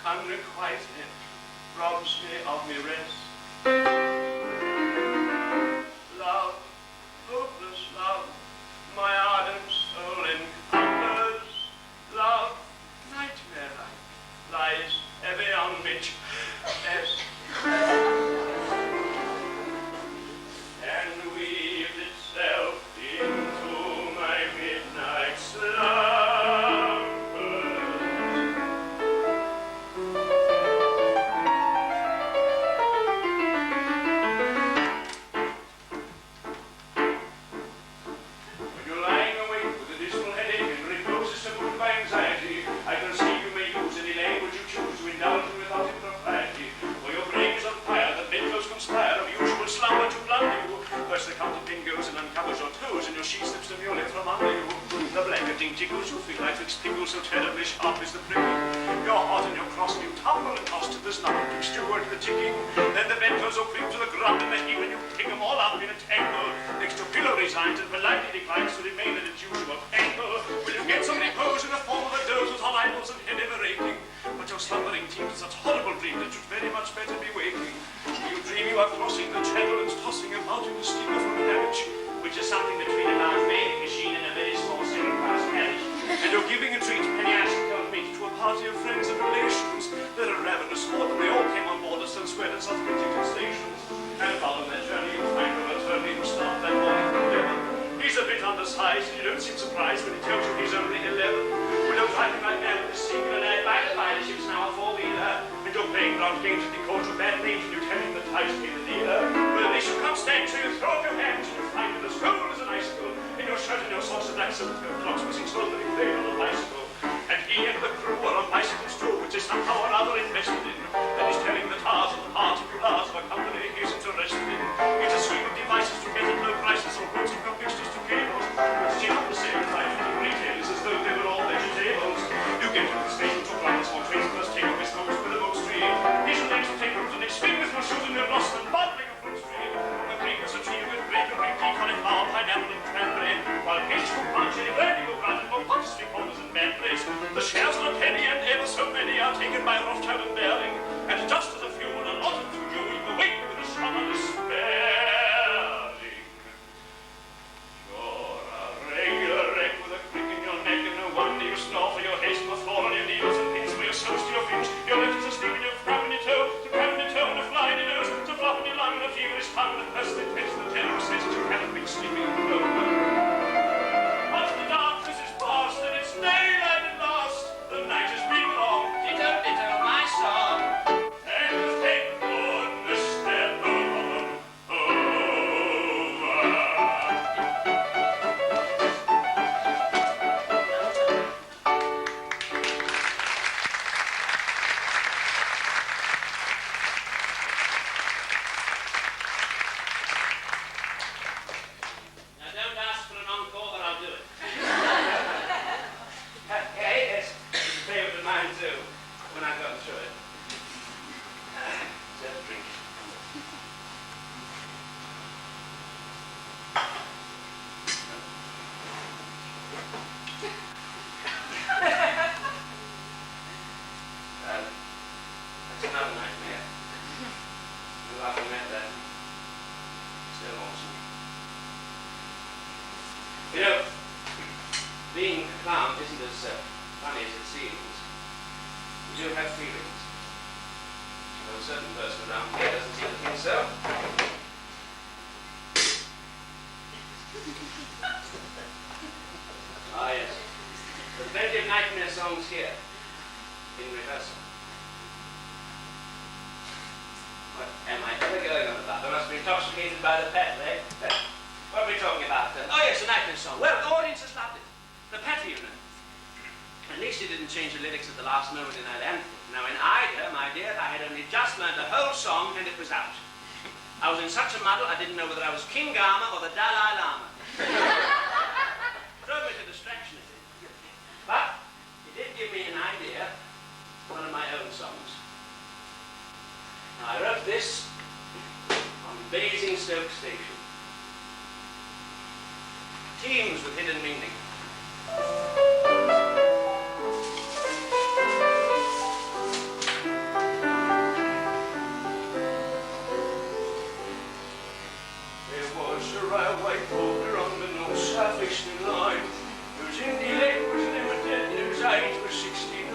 unrequited, robs me of me rest. Love, hopeless love, my ardent soul encumbers. Love, nightmare-like, lies heavy on me. Yes. And weaves itself into my midnight slumber. When you're lying awake with a dismal headache and reposes moved by anxiety, I can see you may use any language you choose to indulge in without impropriety. For your brain is on fire, the bedclothes conspire of usual slumber to blunder you. First the counterpane goes and uncovers your toes, and your sheet slips demurely from under you. the blanketing tickles, you feel like it's tingles so terribly sharp is the pricking. You're hot and you're cross and you tumble and toss till there's nothing to steward the ticking. Then the bed goes all creep to the ground and the heel and you pick them all up in a tangle. Next to pillow resigns and politely declines to remain at its usual angle. Will you get some repose in the form of a doze with hot eyeballs and head ever aching? But your slumbering team is such horrible dream that you'd very much better be waking. You dream you are crossing the channel and tossing about in the steamer from Harwich, which is something between a large bathing machine and a very small second-class carriage. And you're giving a treat, penny asking meat, to a party of friends and relations. They're a ravenous sport, and they all came on board us and squared at such particular stations. And while on their journey, you find an attorney who started that morning from Devon. He's a bit undersized, and you don't seem surprised when he tells you he's only 11. We don't drive him right now with a single and air by the ship's now a four-wheeler. And you're playing round games with the court of bad names, and you tell him the ties be the dealer. But at least you can't stand, so you throw up your hands, and you find it as cold as an icicle. In your shirt and your socks and black silk clocks, missing slow that he played on a bicycle. And he and the crew are on bicycles too, which is somehow or other invested in. And he's telling the tars of the particulars of a company he's interested in. It's a suite of devices to get at low prices or routing from fixtures to cables. It's cheap on the same price to the retailers as though they were all vegetables. You get to the station to run the small trains, first take up his coats with a boat stream. He's the next to take rooms and they swing with no shoes and no blossom and bottling a fruit stream. The creek was a tree with grape and green tea, cauliflower, pineapple and cranberry. While peach, punch, and brandy go round and more pottery corners and mandaries. The shares on a penny and ever so many are taken by Rothschild and Berling. And just as a few are allotted to you, you awake with a shot of despairing. You're a regular wreck with a crick in your neck, and no wonder you snore, for your haste must fall on your needles and pins, for your soles to your fins. Your left is asleep and your crab in your toe, to crab in your toe and a fly in your nose, to flop in your lung and a feverish tongue, and a personally pinch the terror says that you haven't been sleeping alone. But the darkness is past and it's daylight at last. The night has been long. Ditto, ditto, my song. And thank goodness they're gone over. Now don't ask for an encore, but I'll do it. Okay, it's a favourite of mine too, when I've gotten through it. Let's have a drink. That's another nightmare. We've often met that. Still awesome. You know, being a clown isn't as funny as it seems. We do have feelings. Though a certain person around here doesn't seem to think so. Ah, yes. There are plenty of nightmare songs here, in rehearsal. What am I ever going on about? I must be intoxicated by the pet, eh? What are we talking about then? Oh, yes, a nightmare song. Well, the audience has loved it. The Patty, you know. At least he didn't change the lyrics at the last moment in that anthem. Now, in Ida, my dear, I had only just learned the whole song and it was out. I was in such a muddle, I didn't know whether I was King Gama or the Dalai Lama. Drove me to distraction, it did. But it did give me an idea, one of my own songs. Now, I wrote this on Basingstoke Station. Teams with hidden meaning. There was a railway porter on the North South Eastern line, whose Hindi leg was limited and whose age was 69.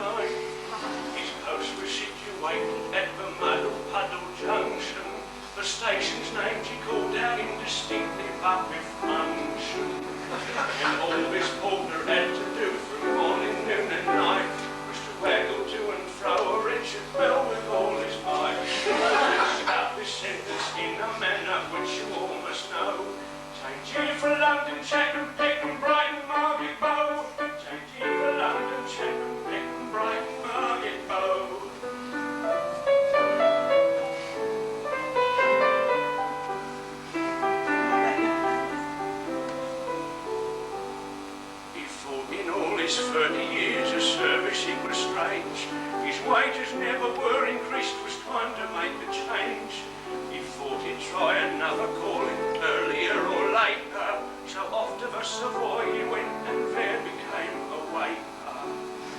His post was situated at the Muddle Puddle Junction. The station's names he called out indistinctly, but with unction. And all this porter had to his 30 years of service it was strange. His wages never were increased, was time to make a change. He thought he'd try another calling, earlier or later. So off to the Savoy he went and there became a waiter.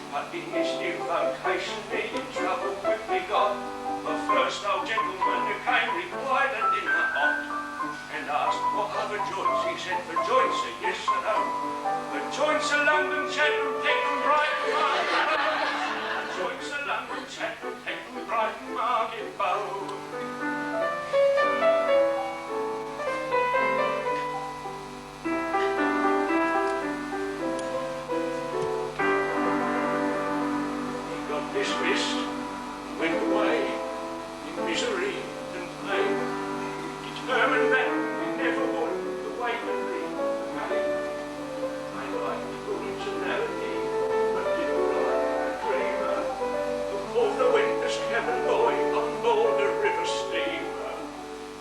But in his new vocation he in trouble quickly got. The first old gentleman who came required a dinner hot, and asked what other joints. He said the joints are yes and no. The joints are London, Chatham, Peckham, Brighton, Market Bow. The joints are London, Chatham, Peckham, Brighton, Market Bow. He got dismissed, went away in misery and pain, determined that he never would the way to be again. I liked originality, but didn't like the dreamer who pulled the winter's cabin boy on board a river steamer.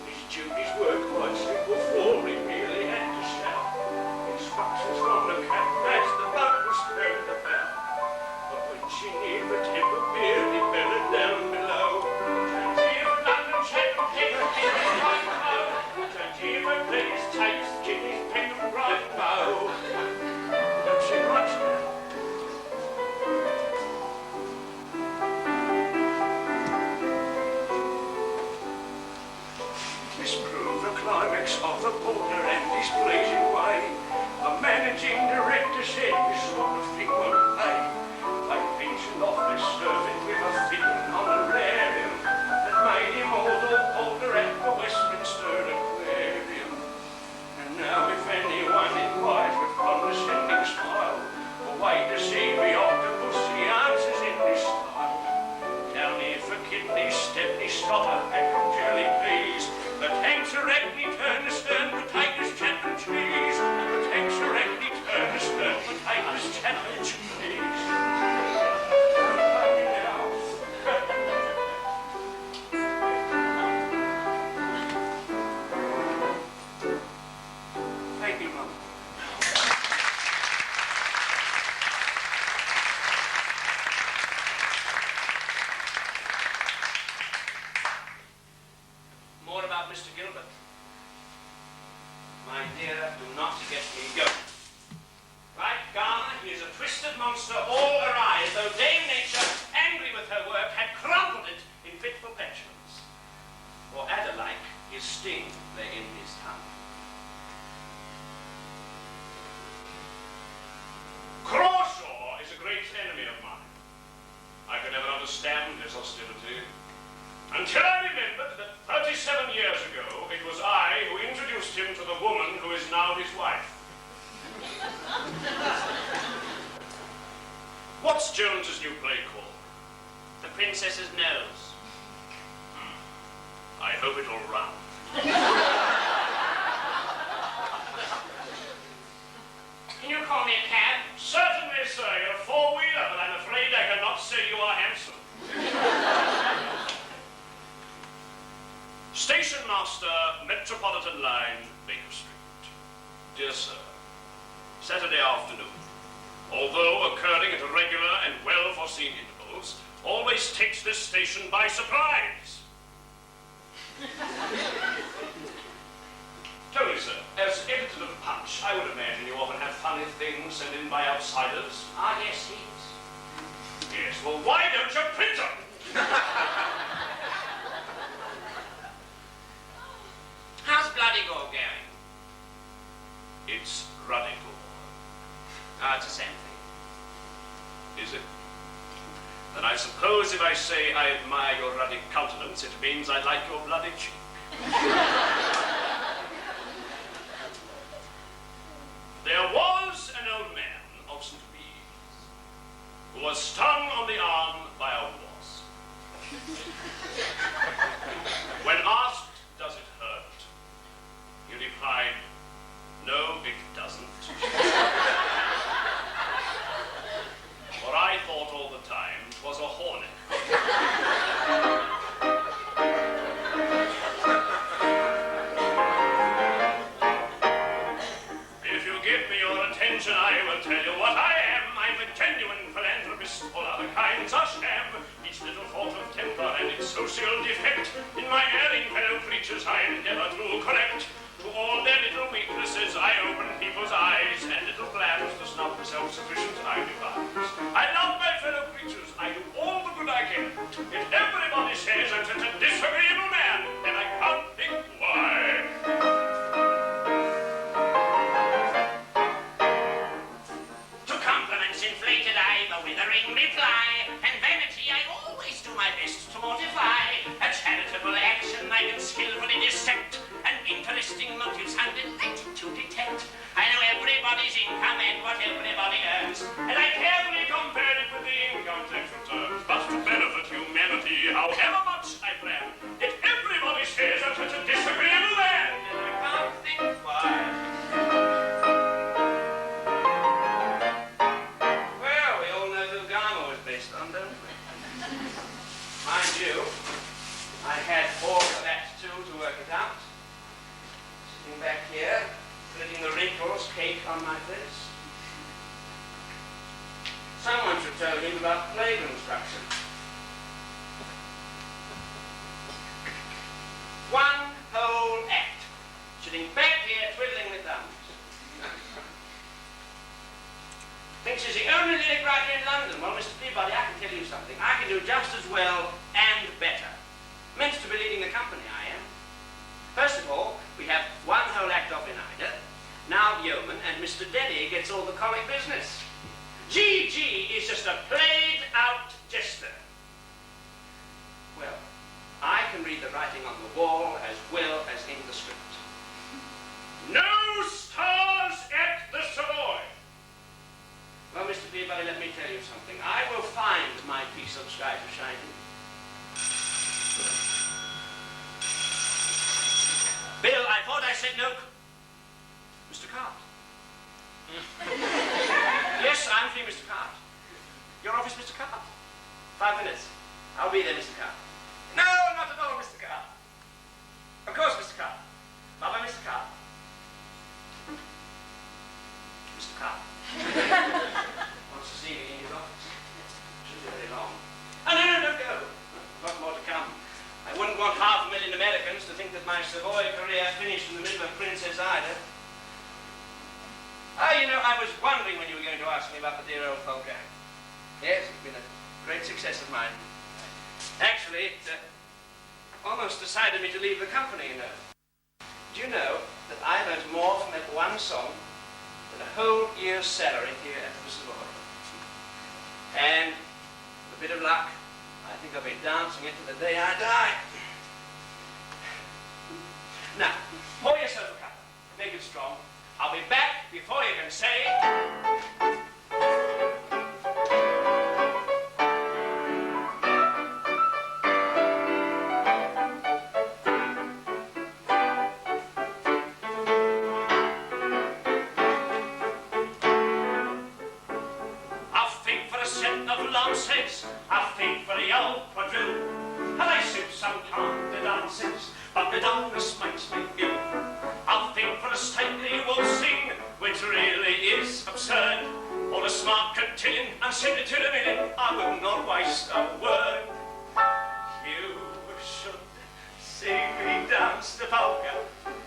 His duties were quite simple, for he merely had to shout instructions from the captain as the boat was turned about. But when she neared the temper pier, he bellowed down below. London, Chatham, Peckham, Brighton, Bow. Tangier, please, takes Jimmy's Peckham, Brighton, Bow. Don't say much now. This proved the climax of the porter and his pleasing way. The managing director said this sort of thing won't pay. They pensioned off their servant with a fitting honorarium that made him Aldor porter at the Westminster Aquarium. And now if anyone inquires with condescending smile the way to see the octopus, he answers in this style. Down here for kidneys, Stepney, stopper, and from jelly peas. The tanks are acne, turn the stern, potatoes, chap and cheese. The tanks are acne, turn the stern, potatoes, chap and cheese. Thank you, Mum. More about Mr. Gilbert. My dear, do not get me going. Right, Garner, he is a twisted monster all awry, as though Dame Nature, angry with her work, had crumpled it in fitful petulance. For Adder-like, his sting lay in his tongue. Crawshaw is a great enemy of mine. I could never understand his hostility, until I remembered that 37 years ago it was I who introduced him to the woman who is now his wife. What's Jones's new play called? The Princess's Nose. I hope it'll run. Can you call me a cab? Certainly, sir. You're a four-wheeler, but I'm afraid I cannot say you are handsome. Station Master, Metropolitan Line, Baker Street. Dear sir, Saturday afternoon, although occurring at regular and well-foreseen intervals, always takes this station by surprise. Tell me, sir, as editor of Punch, I would imagine you often have funny things sent in by outsiders. Ah, yes, heaps. Yes, well, why don't you print them? How's Bloody Gore going? It's ruddy gore. Ah, it's the same thing. Is it? Then I suppose if I say I admire your ruddy countenance, it means I like your bloody cheek. There was an old man of St. Bees who was stung on the arm by a wasp. When asked, does it hurt? He replied, no, it doesn't. For I thought all the time 'twas a hornet. If you give me your attention, I will tell you what I am. I'm a genuine philanthropist, all other kinds are sham. Each little fault of temper and its social defect, in my erring fellow creatures I endeavor to correct. To all their little weaknesses I open people's eyes, and little plans to snub the self-sufficient I devise. I love my fellow creatures, I do all the good I can. If everybody says I'm such a disagreeable man, then I can't think why. To compliments inflated I a withering reply, and vanity I always do my best to mortify. A charitable action I can skillfully dissect, and interesting motives I'm delighted to detect. I know everybody's income and what everybody earns, and I carefully compare it with the income tax returns. But to benefit humanity, however much I plan, yet everybody says I'm such a disagreeable man, and I can't think why. Well, we all know who Garmo was based on, don't we? Mind you, I had all of that too to work it out. Sitting back here, letting the wrinkles cake on my face. Someone should tell him about play construction. One whole act. Sitting back here, twiddling the thumbs. Thinks he's the only lyric writer in London. Well, Mr. Peabody, I can tell you something. I can do just as well and better. Meant to be leading the company, I am. First of all, we have one whole act off in Ida. Now Yeoman and Mr. Denny gets all the comic business. G.G. is just a played-out jester. Well, I can read the writing on the wall as well as in the script. No stars at the Savoy! Well, Mr. Peabody, let me tell you something. I will find my piece of sky to shine in. Bill, I thought I said no. Mr. Cart. Yes, I'm free, Mr. Cart. Your office, Mr. Cart? 5 minutes. I'll be there, Mr. Cart. No, not at all, Mr. Cart. Of course, Mr. Cart. Bye-bye, Mr. Cart. Mr. Cart. Wants to see me in his office. Shouldn't be very long. Oh, no, don't go. Lot more to come. I wouldn't want 500,000 Americans to think that my Savoy career finished in the middle of Princess Ida. Oh, you know, I was wondering when you were going to ask me about the dear old polka. Yes, it's been a great success of mine. Actually, it almost decided me to leave the company, you know. Do you know that I learned more from that one song than a whole year's salary here at the Savoy? And with a bit of luck, I think I'll be dancing it to the day I die. Now, pour yourself a cup. Make it strong. I'll be back before you can say... I'll think for a set of lancers, I'll think for the old quadrille, and I sip some canter dances, but the dumbness makes me ill. I'll think for a stately waltzing, which really is absurd, or a smart cotillion, and send it to the minute, I will not waste a word. You should see me dance the polka,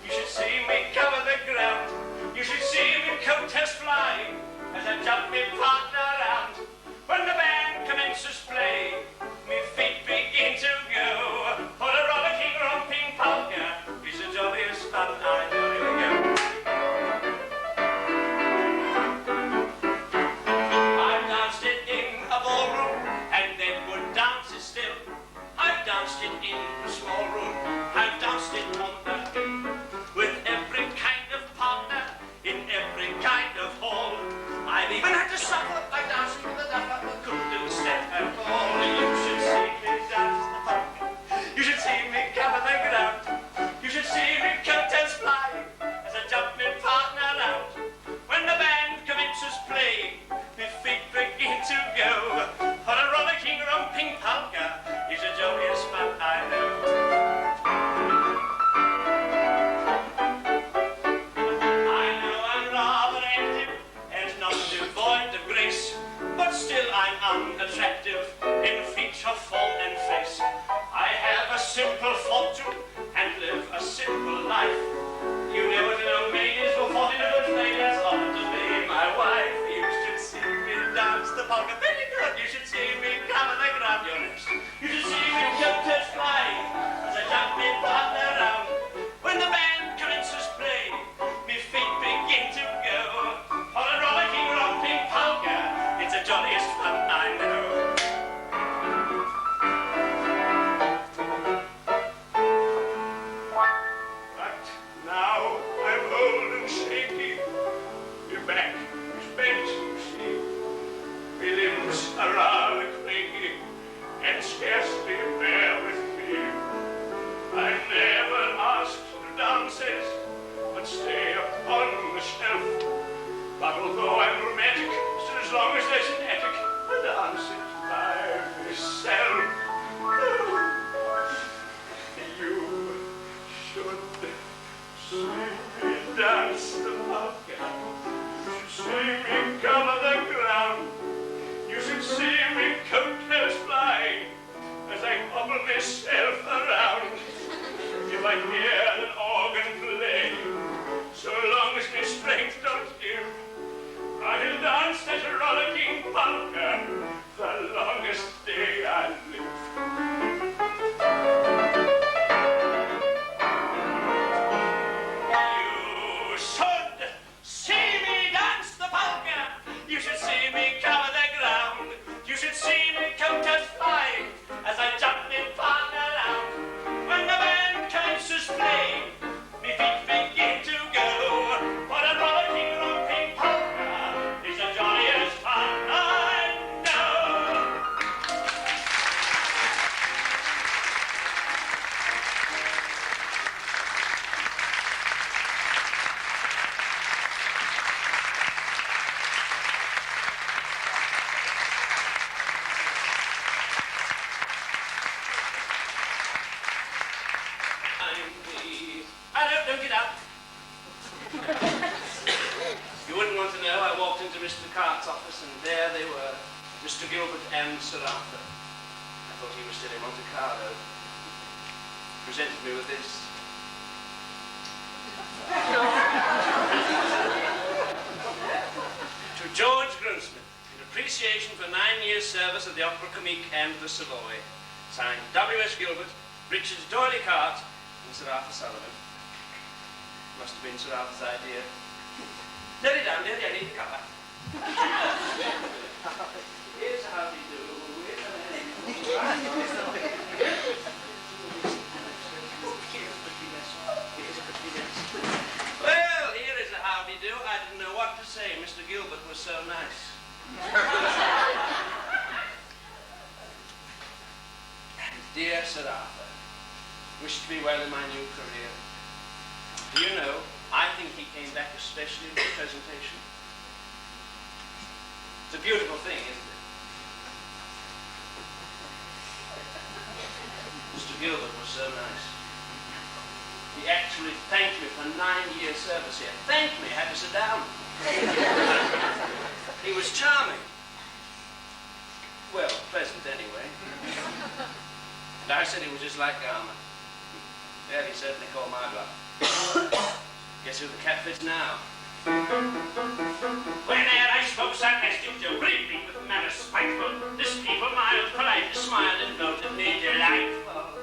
you should see me cover the ground, you should see me contest flying, as I jump me partner around. When the band commences play, me feet begin to go, for a rollicking, romping polka is the jolliest fun I know. I've danced it in a ballroom, and then would dance it still. I've danced it in a small room, I've danced it on the hill, with every kind of partner, in every kind of hall. I've even had to suffer by dancing with a dapper who couldn't step at all. You should see me dance the polka, you should see me cover the ground, you should see me contest flying, as I jump me partner round. When the band commences playing, my feet begin to go, for a rollicking, romping polka is the jolliest fun I know. I know I'm rather active, and not devoid of grace, lips are rather clingy and scarcely bear with me. I never asked to dances, but stay upon the shelf. But although I'm romantic, still as long as there's an attic, I dance it by myself. You should see me dance the polka. You should see me cover the ground. You should see me coattails flying as I bubble myself around. If I hear an organ play, so long as my strength don't give, I'll dance that rollicking polka the longest day I live. You should see me dance the polka. You should see me cover the ground. You should see me coattails flying as I jump and fly around. When the band commences playing, me feet begin to go. What a rollicking, romping polka is the jolliest fun I know. Don't get up. You wouldn't want to know, I walked into Mr. Cart's office and there they were, Mr. Gilbert and Sir Arthur. I thought he was still in Monte Carlo. Presented me with this. To George Grossmith, in appreciation for 9 years' service at the Opera Comique and the Savoy. Signed W.S. Gilbert, Richard Doyley Cart, and Sir Arthur Sullivan. Must have been Sir Arthur's idea. Let it down, Daddy, I need the cover. Here's how we do. Well, here is a how we do. I didn't know what to say. Mr. Gilbert was so nice. Dear Sir Arthur, wished me well in my new career. Do you know, I think he came back especially for the presentation. It's a beautiful thing, isn't it? Mr. Gilbert was so nice. He actually thanked me for 9 years' service here. Thanked me, I had to sit down. He was charming. Well, pleasant anyway. And I said he was just like Garmer. Well, he certainly called my bluff. Guess who the cat fits now? Whene'er I spoke sarcastic joke, reaping with malice spiteful, this people mild, polite, smiled and noted me delightful.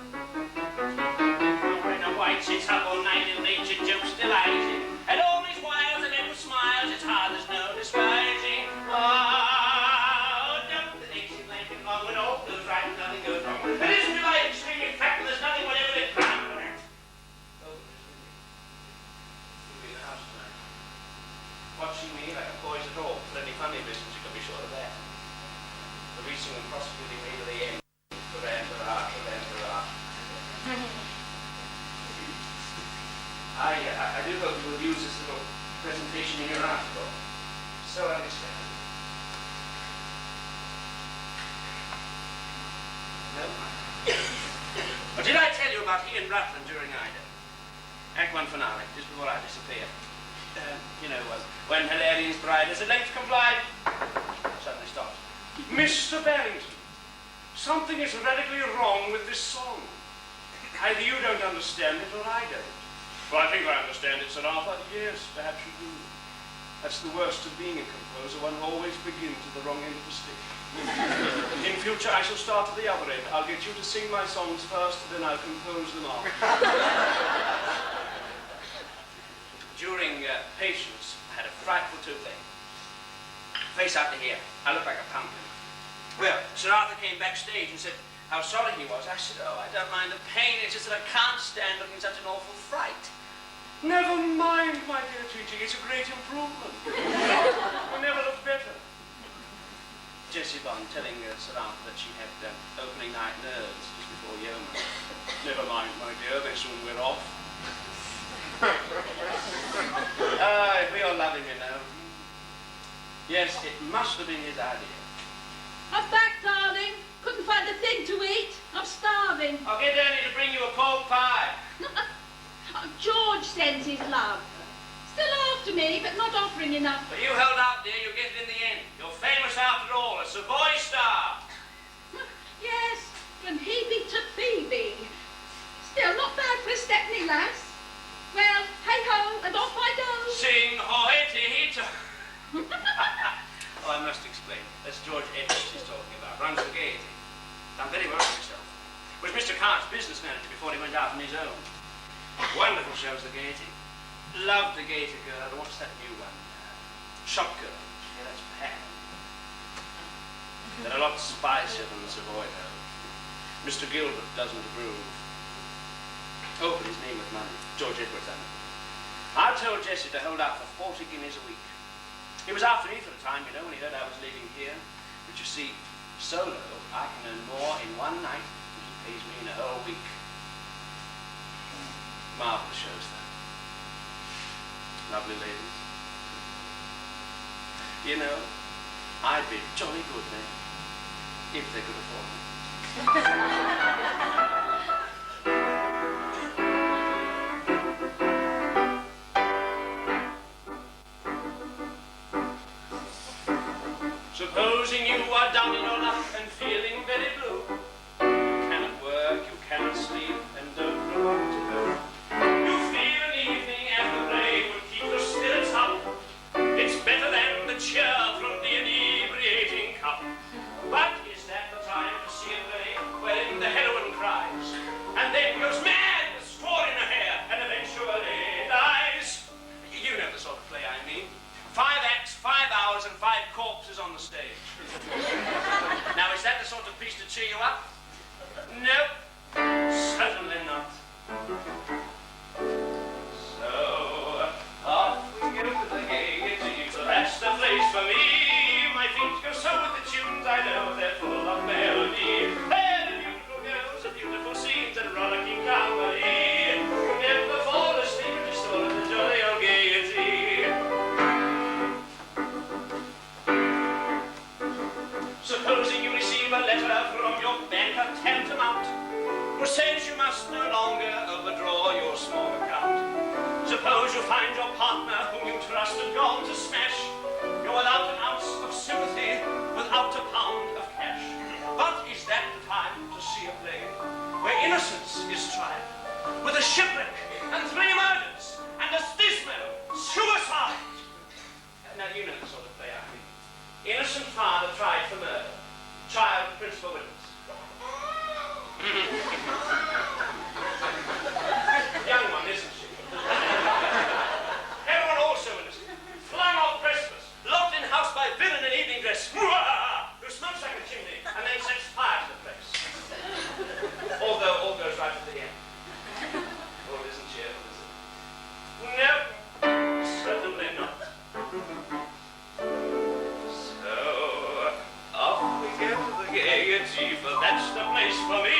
When a white sits up all night in nature jokes devising, and all these wiles and little smiles, it's hard there's no despising. Oh, don't the nation like it long when all goes right and nothing goes wrong. It isn't delight, extremely fact, and there's nothing whatever to crown for that. Watching me like a poisoned hawk for any funny business, you can be sure of that. Releasing and prosecuting me to the end. I do hope you will use this little presentation in your article. So unexpected. No? But did I tell you about he and Rutland during Ida? Act 1 finale, just before I disappear. You know, when Hilarian's bride has at length complied, suddenly stops. Mr. Barrington, something is radically wrong with this song. Either you don't understand it or I don't. Well, I think I understand it, Sir Arthur. Yes, perhaps you do. That's the worst of being a composer. One always begins at the wrong end of the stick. In future, I shall start at the other end. I'll get you to sing my songs first, then I'll compose them after. During Patience, I had a frightful toothache. Face up to here. I looked like a pumpkin. Well, Sir Arthur came backstage and said how sorry he was. I said, oh, I don't mind the pain. It's just that I can't stand looking such an awful fright. Never mind, my dear Gigi. It's a great improvement. You never look better. Jessie on telling Sir Arthur that she had opening night nerves just before Yeoman. Never mind, my dear, they soon wear off. We all love him, you know. Yes, it must have been his idea. I'm back, darling. Couldn't find a thing to eat. I'm starving. I'll get Ernie to bring you a cold pie. George sends his love. Still after me, but not offering enough. But you held out, dear. You'll get it in the end. You're famous after all, a Savoy star. Yes, from Hebe to Phoebe. Still not bad for a Stepney lass. Well, hey-ho, and off I go. Sing hoity-to. Oh, I must explain. That's George Edwards he's talking about. Runs the Gaiety. Done very well for himself. Was Mr. Cart's business manager before he went out on his own. Wonderful shows, the Gaiety. Loved the Gaiety girl. What's that new one? Shop Girl. Yeah, that's Pam. They're a lot spicier than the Savoy, though. Mr. Gilbert doesn't approve. Oh, but his name was money. George Edwards, I know. I told Jessie to hold out for 40 guineas a week. He was after me for a time, you know, when he heard I was leaving here. But you see, solo, I can earn more in one night than he pays me in a whole week. Marvelous shows, though. Lovely ladies. You know, I'd be jolly good then, if they could afford me. Supposing you are down in your luck and feeling very blue, you cannot work, you cannot sleep, and don't know what to do. You feel an evening and the play will keep your spirits up. It's better than the cheer from the inebriating cup. But is that the time to see a play wherein the heroine cries, and then goes mad with straw in her hair, and eventually dies? You know the sort of play I mean. 5 acts, 5 hours, and 5 corpses on the stage. Now, is that the sort of piece to cheer you up? Nope, certainly not. So, off we go to the Gaiety, so that's the place for me. My feet go so with the tunes, I know they're full of melody. They're the beautiful girls, the beautiful scenes, and rollicking company. Never fall asleep, just all of the jolly old Gaiety. Supposing you receive a letter from your banker tantamount, who says you must no longer overdraw your small account. Suppose you find your partner whom you trusted gone to smash. You're without an ounce of sympathy, without a pound of cash. But is that the time to see a play where innocence is tried, with a shipwreck and 3 murders and a dismal suicide? Now you know the sort of play I mean. Innocent father tried for murder. Child principal witness. Young one, isn't she? Everyone also innocent. Flung off precipice. Locked in house by villain in evening dress. Who smokes like a chimney and then sets fire to the place. Although all goes right at the end. All isn't cheerful, is it? Nope. Certainly not. Gaiety, for that's the place for me.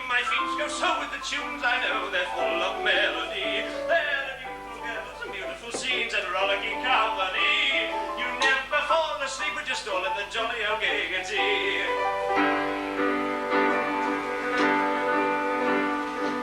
My feet go so with the tunes, I know they're full of melody. They're the beautiful girls and beautiful scenes and rollicking company. You never fall asleep with just all of the jolly old Gaiety.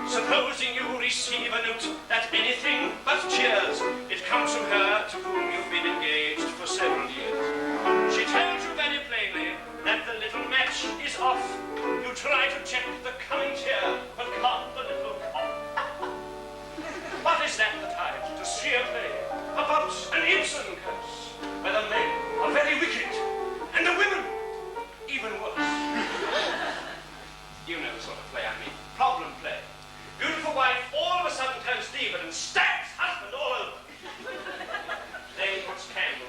Supposing you receive a note that anything but cheers, it comes from her to whom you've been engaged for several years. She tells you very plainly that the little match is off. You try to check the coming tear, but can't the little cough. But is that the time to see a play about an Ibsen curse, where the men are very wicked, and the women even worse? You know the sort of play I mean. Problem play. Beautiful wife all of a sudden turns diva and stabs husband all over. Then puts candles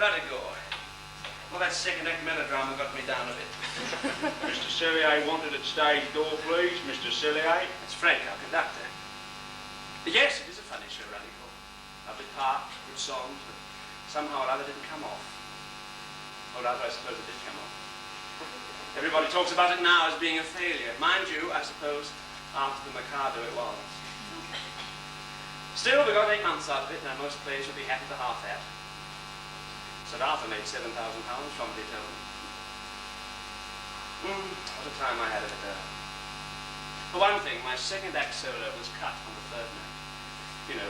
Vertigo. Well, that second-act melodrama got me down a bit. Mr. Cellier wanted at stage door, please. Mr. Cellier. It's Frank, our conductor. Yes, it is a funny show, Radical. Lovely part, good songs, but somehow or other didn't come off. Or rather, I suppose it did come off. Everybody talks about it now as being a failure. Mind you, I suppose, after the Mikado it was. Still, we got 8 months out of it, and most plays would be happy to half that. Sir Arthur made £7,000 from the tone. What a time I had of it there. For one thing, my second act solo was cut on the third night. You know,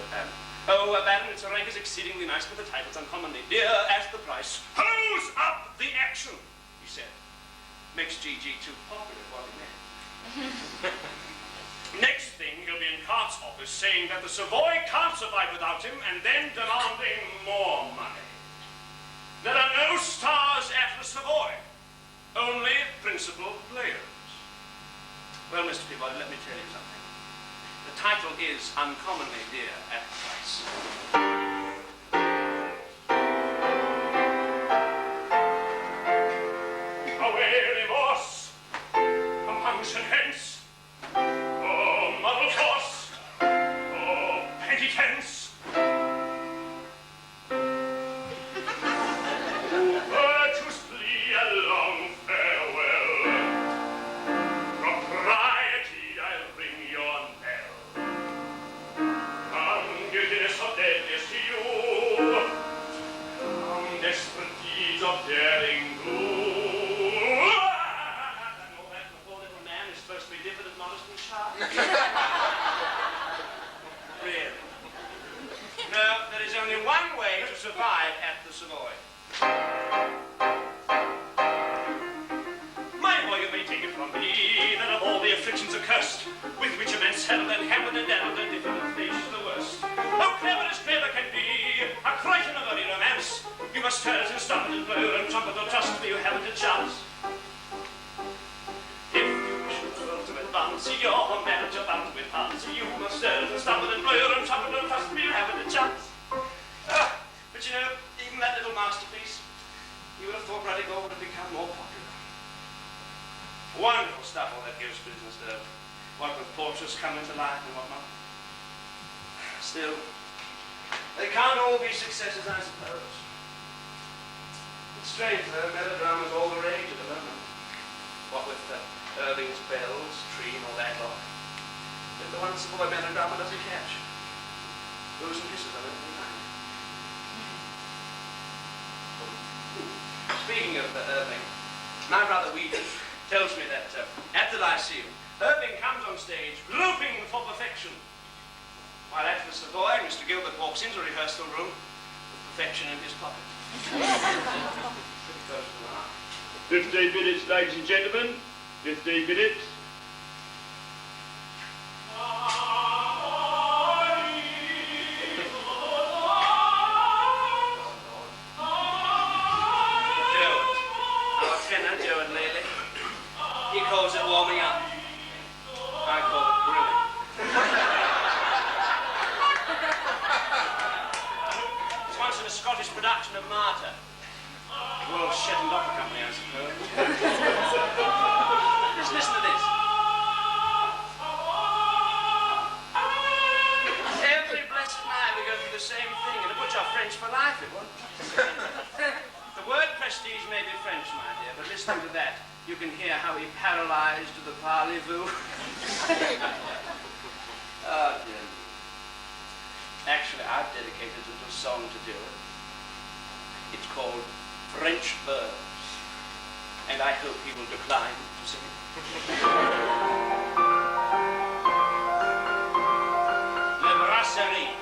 Baron, it's a rank is exceedingly nice, but the title's uncommonly dear as the price. Hose up the action! He said. Makes GG too popular, what he meant. Next thing, he'll be in Cart's office saying that the Savoy can't survive without him, and then demanding more money. There are no stars at the Savoy, only principal players. Well, Mr. Peabody, let me tell you something. The title is uncommonly dear at the price. Away remorse, compunction hence, oh, muddle force, oh, penitence. Virtue's plea a long farewell. Propriety, I'll ring your knell. Unguiltiness of deadness to you, desperate deeds of daring do. Really? No, there is only one way to survive at the Savoy. My boy, you may take it from me that of all the afflictions accursed, with which a man's held and hammered and daddled and different stage is the worst. How clever as clever can be, a crichton of early romance. You must stir it and stop it and blow and trumpet or trust me, you haven't a chance. If you wish the world to advance, your marriage abounds with hearts. You must stir it and stumble and blow and trumpet or trust me, you haven't a chance. But you know, even that little masterpiece, you would have thought Radical would have become more popular. Wonderful stuff, all that ghost business, though. What with portraits coming to life and whatnot. Still, they can't all be successes, I suppose. It's strange, though, melodrama's all the rage at the moment. What with Irving's Bells, Tree, and all that lot. But the one Savoy melodrama doesn't catch. Booze and kisses on it every night. Speaking of Irving, my brother Whedon tells me that at the Lyceum, Irving comes on stage groping for perfection. While at the Savoy, Mr. Gilbert walks into the rehearsal room with perfection in his pocket. Pretty close to the heart. 15 minutes, ladies and gentlemen. 15 minutes. He calls it warming up. I call it grilling. It's once in a Scottish production of Martyr. The Royal Shetland Opera Company, I suppose. Just listen to this. Every blessed night we go through the same thing, and it puts our French for life, it won't. The word prestige may be French, my dear, but listening to that, you can hear how he paralyzed the parlez-vous. Oh, dear. Actually, I've dedicated a little song to Gilbert. It's called French Verbs, and I hope he will decline to sing it. Le Brasserie.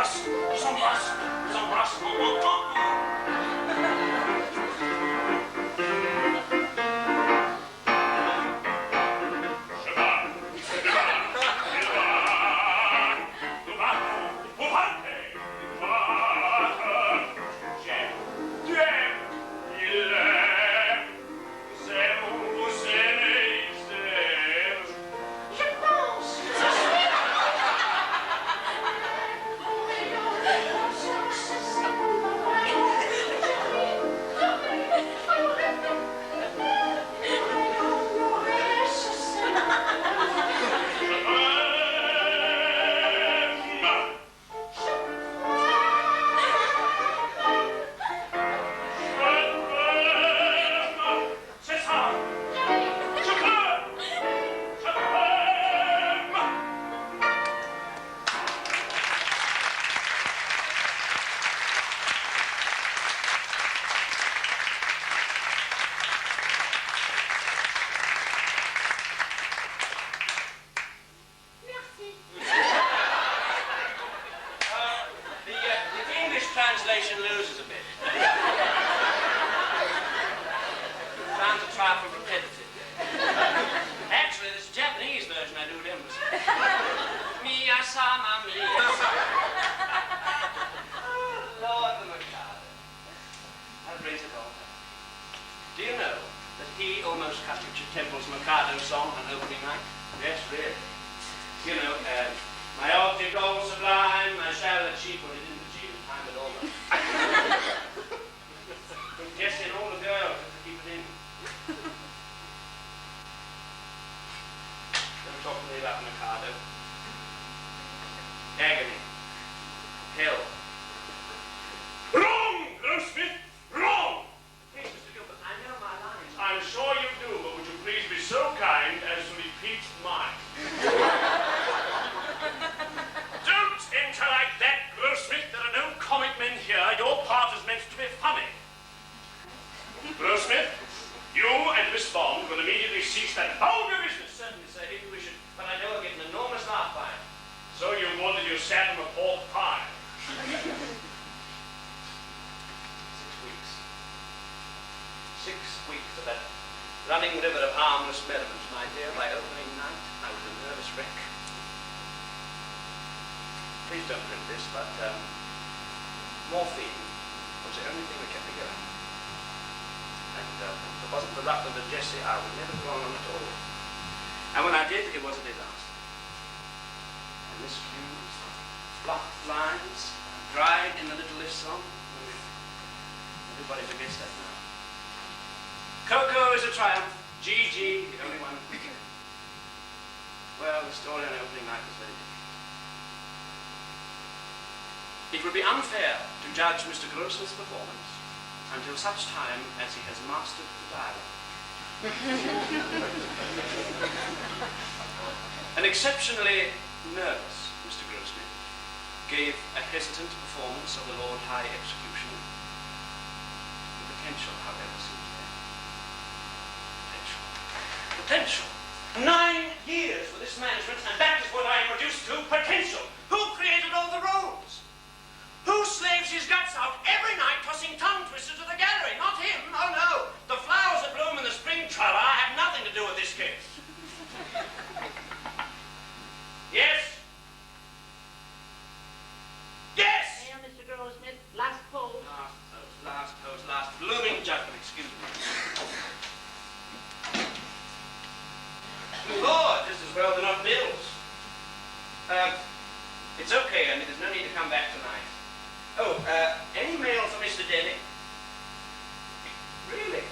brass, some brass, some brass. Translation loses a bit. Sounds a trifle repetitive. Actually, this Japanese version I do with emphasis. Miyasama, Lord the Mikado. That brings it all. Do you know that he almost cut Richard Temple's Mikado song on opening night? Yes, really. You know, my object all sublime, I shall achieve what it didn't achieve in time at all. Just in all the girls to keep it in. Don't talk to me about Mikado. Agony. Hell. Wrong, Grossmith, wrong! Please, Mr. Gilbert, I know my lines. I'm sure you do, but would you please be so kind as to repeat mine? Don't enter like that, Grossmith. There are no comic men here. Your part is meant to be funny. Grossmith, you and Miss Bond will immediately cease that vulgar business. Certainly, sir, if you wish it, but I know I'll get an enormous laugh by it. So you wanted your Saturn a pork pie. 6 weeks. 6 weeks of that running river of harmless merriment, my dear. By opening night, I was a nervous wreck. Please don't print this, but morphine was the only thing that kept me going. And if it wasn't for Rutland and Jessie, I would never have gone on at all. And when I did, it was a disaster. And miscues, blocked lines, dried in the little lift song. Everybody forgets that now. Coco is a triumph. Gigi, the only one. Well, the story on opening night was very different. It would be unfair to judge Mr. Grossmith's performance until such time as he has mastered the dialogue. An exceptionally nervous Mr. Grossmith gave a hesitant performance of the Lord High Executioner. The potential, however, seems there. Potential. 9 years for this management, and that is what I am reduced to, potential. Who created all the roles? Who slaves his guts out every night tossing tongue twisters to the gallery? Not him, oh no. The flowers that bloom in the spring trellis have nothing to do with this case. Yes? Yes! Here, Mr. Grossmith, last pose. Last post, last blooming judgment, excuse me. Lord, just as well they're not bills. It's okay, I mean, there's no need to come back tonight. Oh, any mail for Mr. Denny? Really?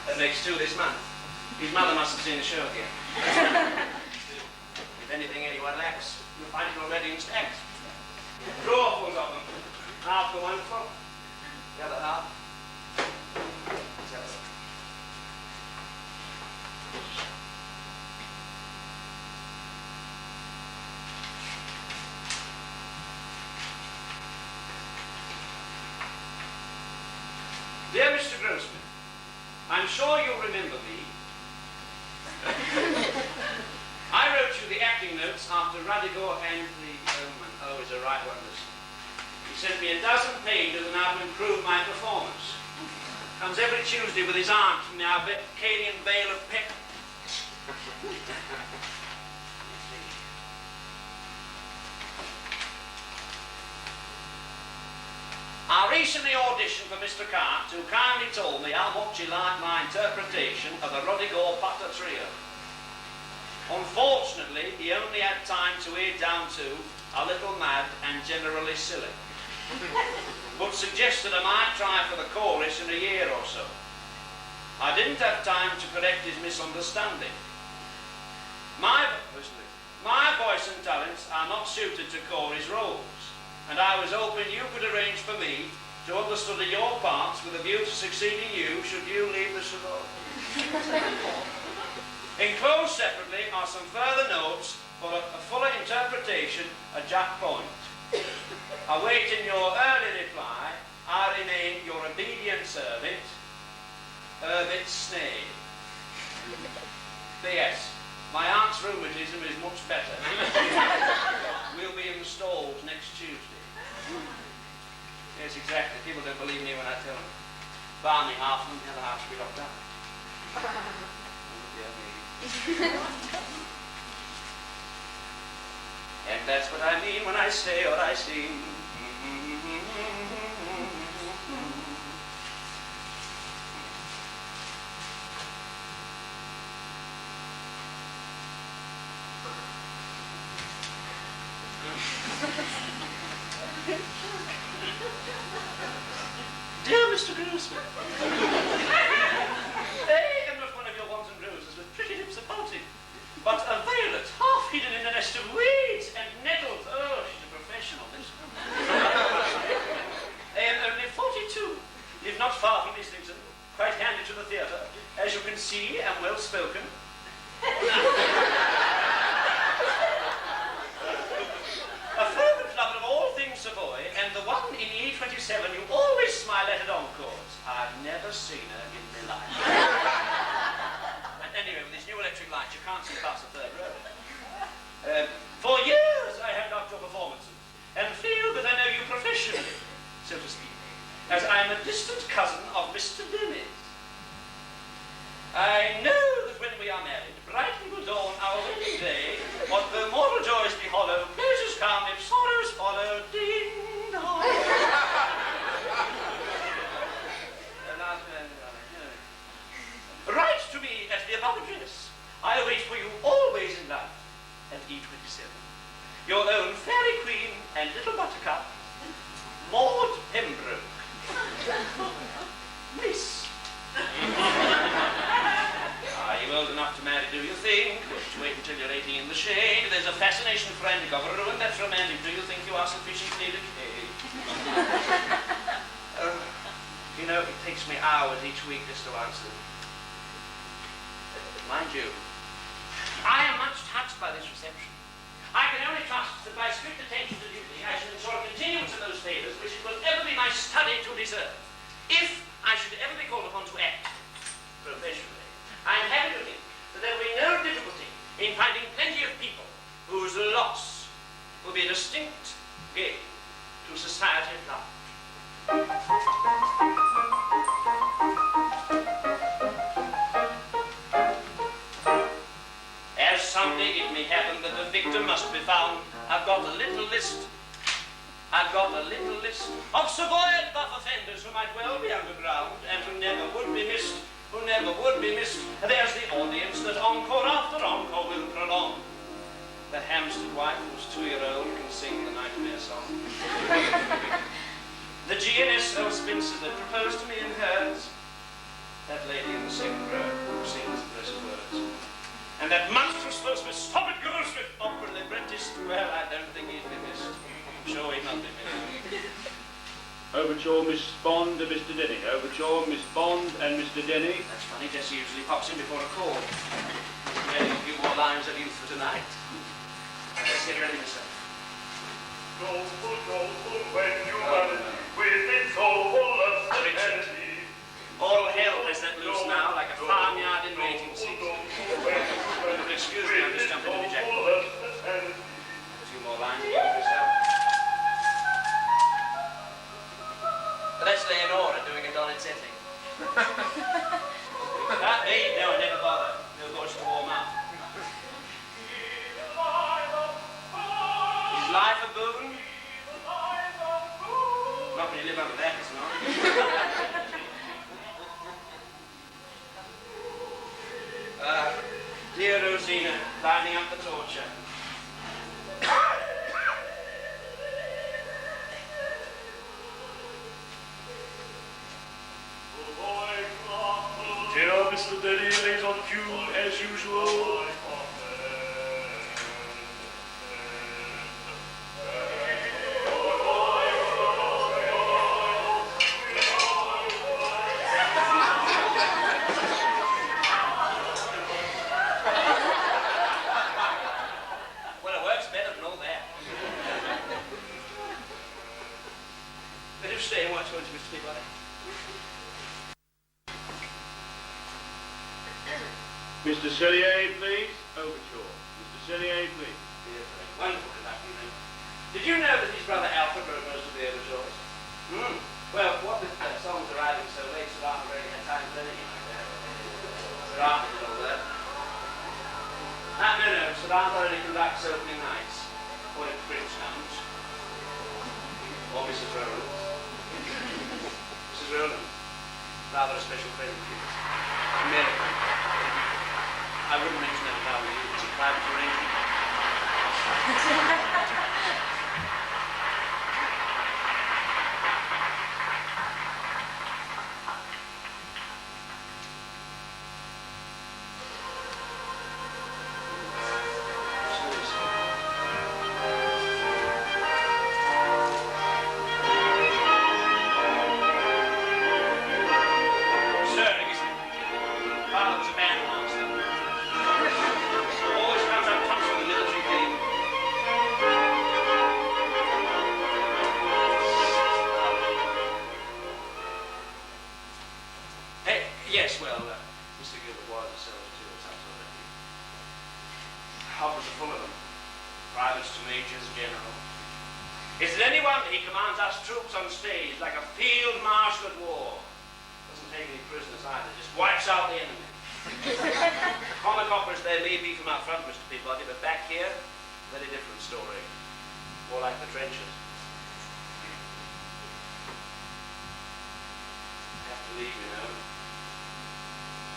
That makes 2 this month. His mother must have seen the show again. If anything anyone lacks, you'll find it already in stacks. Drawerfuls of them. Half the wonderful, the other half. Let's have a look. Dear Mr. Grossmith, I'm sure you'll remember me. I wrote you to the acting notes after Radigo and the... Oh, it's a right one. He sent me a dozen pages on how to improve my performance. Comes every Tuesday with his aunt from the Arcadian Vale of Peck. I recently auditioned for Mr. Cart, who kindly told me how much he liked my interpretation of the Rodigo Potter Trio. Unfortunately, he only had time to hear down to a little mad and generally silly, but suggested I might try for the chorus in a year or so. I didn't have time to correct his misunderstanding. My voice and talents are not suited to chorus roles, and I was hoping you could arrange for me to understudy your parts with a view to succeeding you should you leave the saloon. Enclosed separately are some further notes for a fuller interpretation of Jack Point. Awaiting your early reply, I remain your obedient servant, Herbert Snade. P.S. My aunt's rheumatism is much better. We'll be in the stalls next Tuesday. Yes, exactly. People don't believe me when I tell them. Bar me half of them, the other half should be locked up. And that's what I mean when I say or I sing. Dear Mr. Grossmith, I am not one of your wanton roses with pretty lips about it, but a violet half hidden in a nest of weeds and nettles. Oh, she's a professional, this one. I am only 42, live not far from Islington, quite handy to the theatre. As you can see, am well spoken. A fervent lover of all things Savoy, and the one in E27 you always smile at encores. I've never seen her in my life. And anyway, with these new electric lights, you can't see past the third row. For years I have loved your performances, and feel that I know you professionally, so to speak, as I am a distant cousin of Mr. Dennis. I know that when we are married, brightly will dawn our wedding day, what though mortal joys be hollow, pleasures come if sorrows follow, ding dong. Write to me at the above address. I wait for you always in life at E27. Your own fairy queen and little buttercup, Maud Pembroke. Miss. Are you old enough to marry, do you think? To wait until you're 18 in the shade. There's a fascination frantic of a ruin that's romantic. Do you think you are sufficiently decayed? You know, it takes me hours each week just to answer. Mind you, I am much touched by this reception. I can only trust that by strict attention to duty, I shall ensure a continuance of those favours which it will ever be my study to deserve. If I should ever be called upon to act professionally, I am happy to think that there will be no difficulty in finding plenty of people whose loss will be a distinct gain to society at large. As someday it may happen that the victim must be found, I've got a little list of Savoy and buff offenders who might well be underground and who never would be missed. There's the audience that encore after encore will prolong. The Hampstead wife whose 2-year-old can sing the nightmare song. The GNSO spinster that proposed to me in hers. That lady in the second row who sings impressive words. And that monstrous postman, stop it, Grossmith, opera librettist. Well, I don't think he'd be missed. I'm sure he'd not be missed. Overture, Miss Bond and Mr. Denny. Overture, Miss Bond and Mr. Denny. That's funny, Jessie usually pops in before a call. Getting a few more lines of youth for tonight. Let's get ready myself. Doleful, when you run with its soul full of serenity. All hell has let loose now like a farmyard in mating season. Excuse me, I'm just jumping into Jack. more lines of yourself. But let's lay an order doing a Donizetti. That me? No, I never bother. No goes to warm up. Is life a boon? Not when you live under that, it's not. Dear Rosina, lining up the torture. Dear Mr. Denny lays on cue as usual. Well, it works better than all that. But do stay and watch what Mr. Peabody. Mr. Cellier, please. Overture. Mr. Cellier, please. Wonderful conducting, then. Did you know that his brother Alfred wrote most of the overtures? Well, what with songs arriving so late, Sir Arthur already had time for anything like that. Sir Arthur did all that. No, Sir Arthur only conducts opening nights, or if Prince comes, or Mrs. Rowland. Mrs. Rowland, rather a special friend of his. American. I wouldn't mention that now with you. It's a private arrangement. Yes, well, Mr. Gilbert was a soldier too, or some sort of thing. Officers are full of them. Privates to majors, general. Is it any wonder he commands us troops on stage like a field marshal at war? Doesn't take any prisoners either, just wipes out the enemy. Comic operas there may be from out front, Mr. Peabody, but back here, very different story. More like the trenches. I have to leave, you know.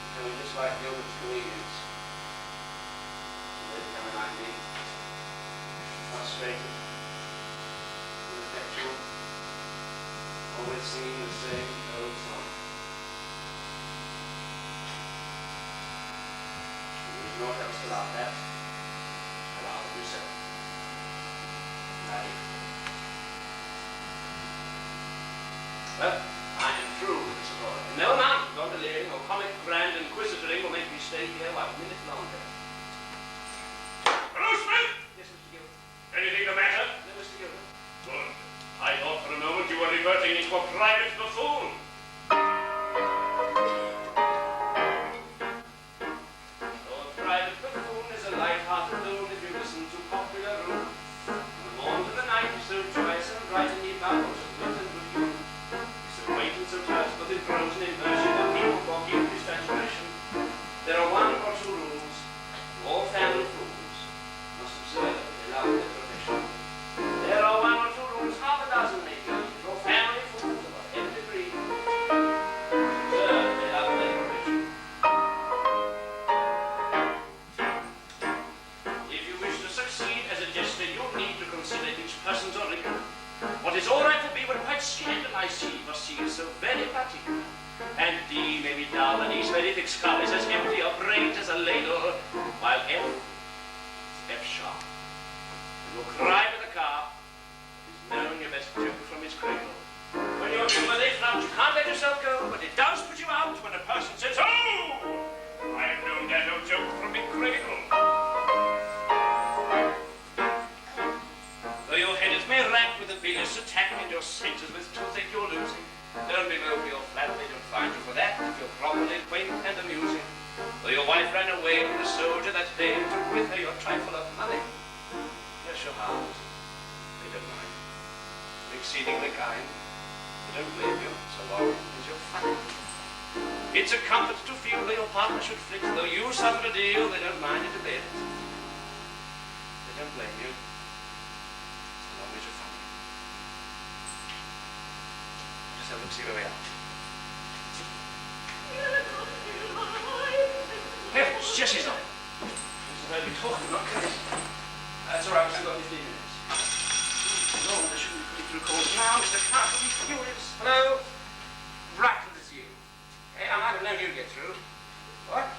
I mean, just like Gilbert's comedians. They're becoming like me. Frustrated. Ineffectual. Always singing the same old song. There's naught else to laugh at. I laugh at yourself. Well, I am through with this story. No amount of gondoliering or comic grand inquisitoring will make me stay here one minute longer. Grossmith! Yes, Mr. Gilbert. Anything the matter? No, Mr. Gilbert. Good. I thought for a moment you were reverting into a private buffoon. Your private buffoon is a light-hearted loon if you listen to popular rule. From the morn to the night, so choice and bright and he bounds and wit and good humor. Acquaintance of touch, but in prose and inversion, the people walking his transgression. There are one or two rules. All family fools must observe they love their profession. There are one or two rules, half a dozen maybe, for family fools of every degree. Observe they love their profession. If you wish to succeed as a jester, you need to consider each person's origin. What is all right to be will quite scandalize C, for C is so very particular. And D may be dull, and E's very thick skull is as empty of brains as a ladle, while F is F sharp. And you'll cry with a calf, is known your best joke from his cradle. When you're humiliated out, you can't let yourself go, but it does put you out when a person says, "Oh, I've known that old joke from the cradle." Though your head is mere racked with a bilious attack and your senses with toothache you're losing, don't be mopey or flat, they don't find you for that if you're properly quaint and amusing. Though your wife ran away with a soldier that day and took with her your trifle of money, bless your heart, exceedingly kind. I don't blame you, so long as you're funny. It's a comfort to feel that your partner should flit. Though you suffer a deal, they don't mind it a bit. They don't blame you, so long as you're funny. Just have a look, see where we are. Hey, Jessie's on. This is where we're talking, not cutting. That's all right, we've still got 15 minutes. Lord, I shouldn't be putting through calls now. Mr. Clark will be furious. Hello? Right, it's you. Hey, I might have known you'd get through. What?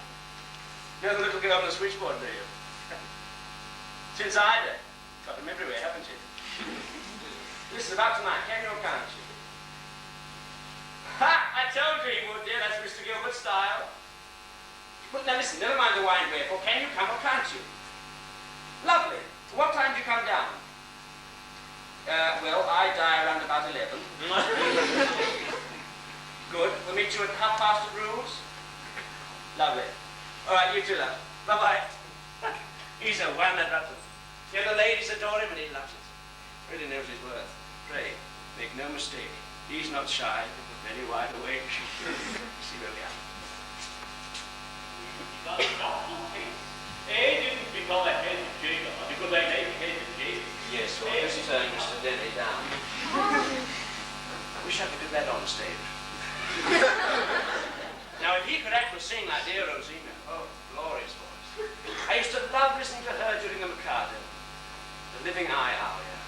You're the little girl on the switchboard, do you? Since Ida. Got them everywhere, haven't you? Listen, about tonight, can you or can't you? Ha! I told you you would, dear. That's Mr. Gilbert's style. But now listen, never mind the wine wherefore. Can you come or can't you? Lovely. What time do you come down? Well, I die around about 11. Good. We'll meet you at 1/2 at Rules. Lovely. All right, you too, love. Bye-bye. He's a wham, that Rutland. Yeah, the ladies adore him and he loves it. Really knows his worth. Pray, make no mistake. He's not shy, very wide awake. See where we are. Didn't become a head jigger because I make head jigger. Yes, well, let's turn Mr. Denny down. I wish I could do that on stage. Now, if he could act or sing like dear Rosina, oh, glorious voice. I used to love listening to her during the Mikado, the living eye aria.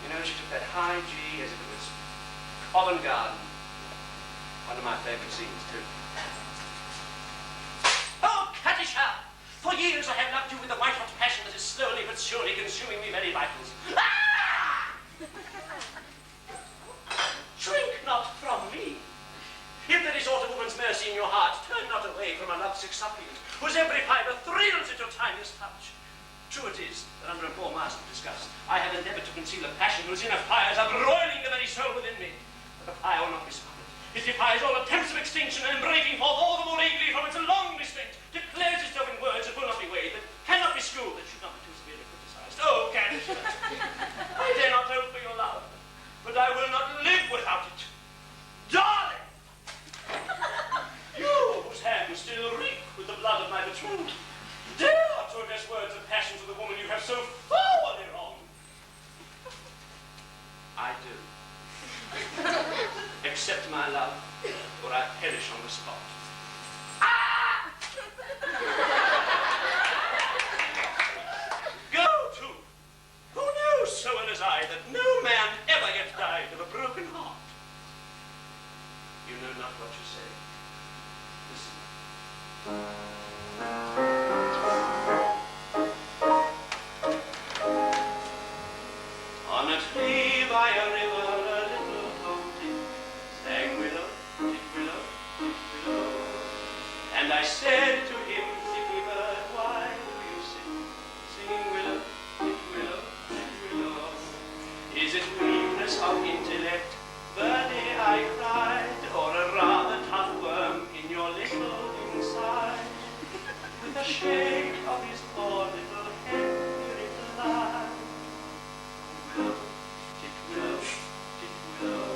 You know, she took that high G as if it was Covent Garden. One of my favourite scenes, too. Oh, Kadisha! For years I have loved you with a white-hot passion that is slowly but surely consuming me very vitals. Ah! Shrink not from me. If there is aught of woman's mercy in your heart, turn not away from a lovesick suppliant, whose every fibre thrills at your tiniest touch. True it is that under a poor mask of disgust, I have endeavoured to conceal a passion whose inner fires are broiling the very soul within me. But the fire will not be smothered. It defies all attempts of extinction, and breaking forth all the more eagerly from its long restraint, declares itself in words that will not be weighed, that cannot be schooled, that should not be too severely criticised. Oh, Candice, I dare not hope for your love, but I will not live without it. Darling! You, whose hands still reek with the blood of my betrothed, dare not to address words of passion to the woman you have so foully wronged. I do. Accept my love, or I perish on the spot. Ah! Go to! Who knows so well as I that no man ever yet died of a broken heart? You know not what you say. Listen. On a tree by a river, a little floating, sang willow, did willow, did willow. And I said to him, zippy bird, why do you sing, singing willow, did willow, did willow? Is it weakness of intellect, birdie, I cried, or a rather tough worm in your little inside? With a shake of his poor little head, he replied, willow, did willow, did willow.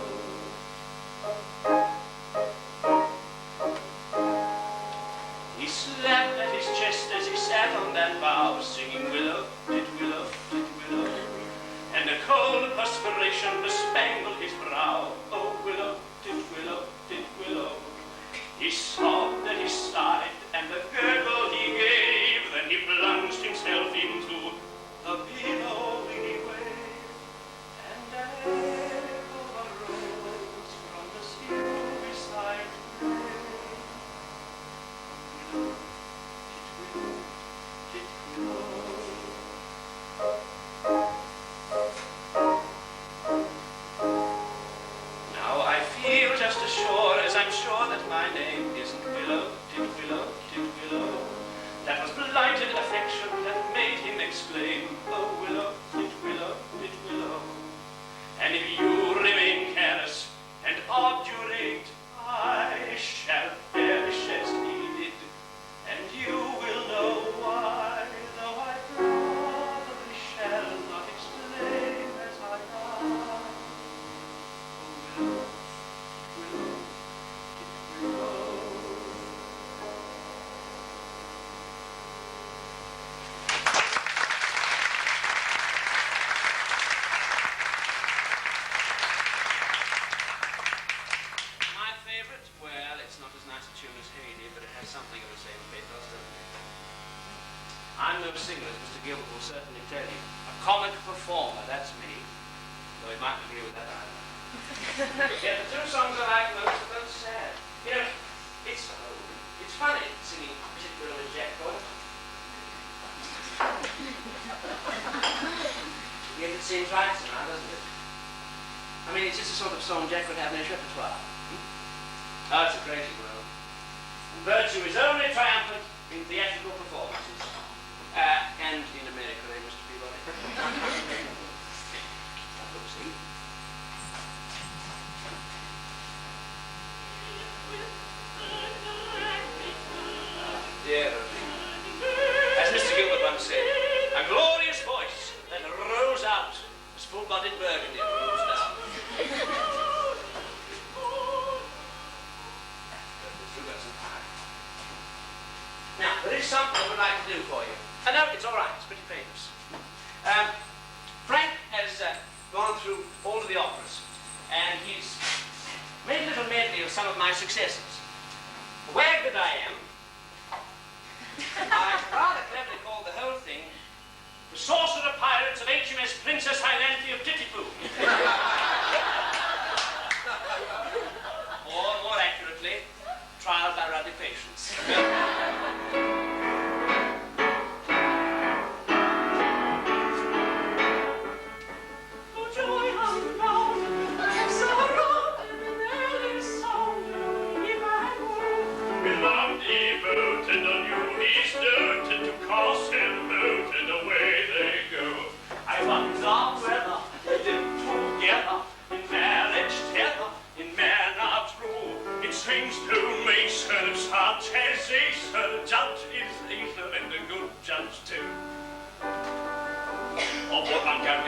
He slapped at his chest as he sat on that bough, singing willow, did willow, did willow. And a cold perspiration bespangled his brow. Oh, willow, did willow, did willow. He sobbed and he sighed, and the gurgle he gave, then he plunged himself into the billowing wave. And an echo arose from the sea beside the grave. Did willow, now I feel just as sure as I'm sure that my name isn't Willow, did willow, did willow. Gilbert will certainly tell you. A comic performer, that's me. Though he mightn't agree with that either. Yeah, the two songs I like most are both sad. You know, it's funny singing particularly Jack Boyd. Yet it seems right somehow, doesn't it? I mean, it's just the sort of song Jack would have in his repertoire. Oh, it's a crazy world. Virtue is only triumphant in theatrical performances. And in America, they must be right. Look, see? Dear as Mr. Gilbert once said, a glorious voice that rose out as full-bodied burgundy rolls down. Now, there is something I would like to do for you. No, it's all right. It's pretty famous. Frank has gone through all of the operas, and he's made a little medley of some of my successes. Where Good I Am, I rather cleverly called the whole thing The Sorcerer Pirates of HMS Princess Hylanthi of Titipu. Or, more accurately, Trial by Ruddy Patience.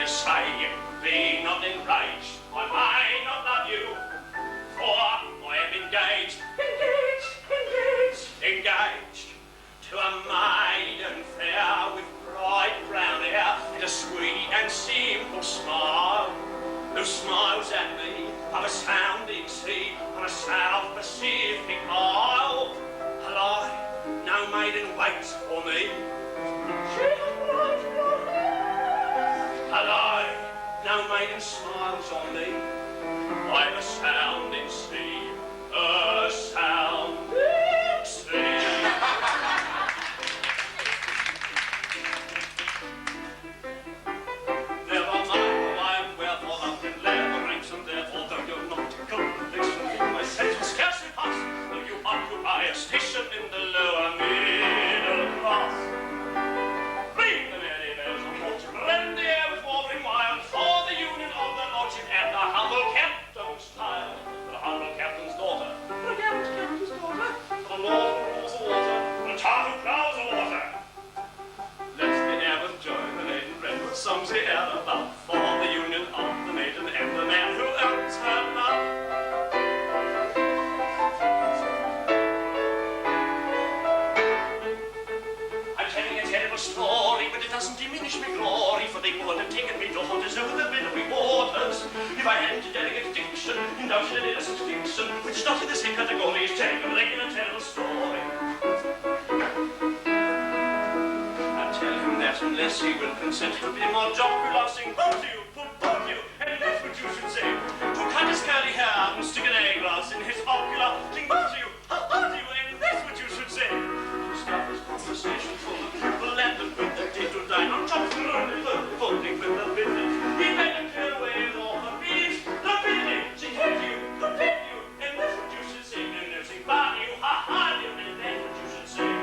Say, be not enraged, I may not love you, for I am engaged to a maiden fair with bright brown hair and a sweet and simple smile, who smiles at me of a sounding sea on a South Pacific isle. Alas, no maiden waits for me. No maiden smiles on me. I'm a sounding sea, a sounding sea. Never mind why and wherefore up in leather ranks, and therefore though you're not a contradiction in my sense will scarcely pass, though you occupy a station in the lower middle class. Ring the merry bells of fortune, rend the air with warbling wild, for the union of the lordship and the humble captain's child, the humble captain's daughter, the gallant captain's daughter, the lord who rules the water, the tar who plows the water. Let the air with joy the maiden bred with songs the air about, for the union of the maiden and the man who earns her love. I'm telling a terrible story, but it doesn't diminish my glory, for they would have taken me daughters over the billowy waters if I hadn't a delicate diction, indulged in innocent fiction, which is not in the same category as telling a regular terrible story. I tell him that unless he will consent to be more jocular, I'll sing both you, and that's what you should say. To cut his curly hair and stick an eyeglass in his ocular, sing both you, and that's what you should say. To start this conversation full of people and the good that did to dine on chops and folding with the business. He made him clear away with all the bees, the bidding, she told you, and that's what you should sing, and they'll sing by you, ha, and that's what you should sing.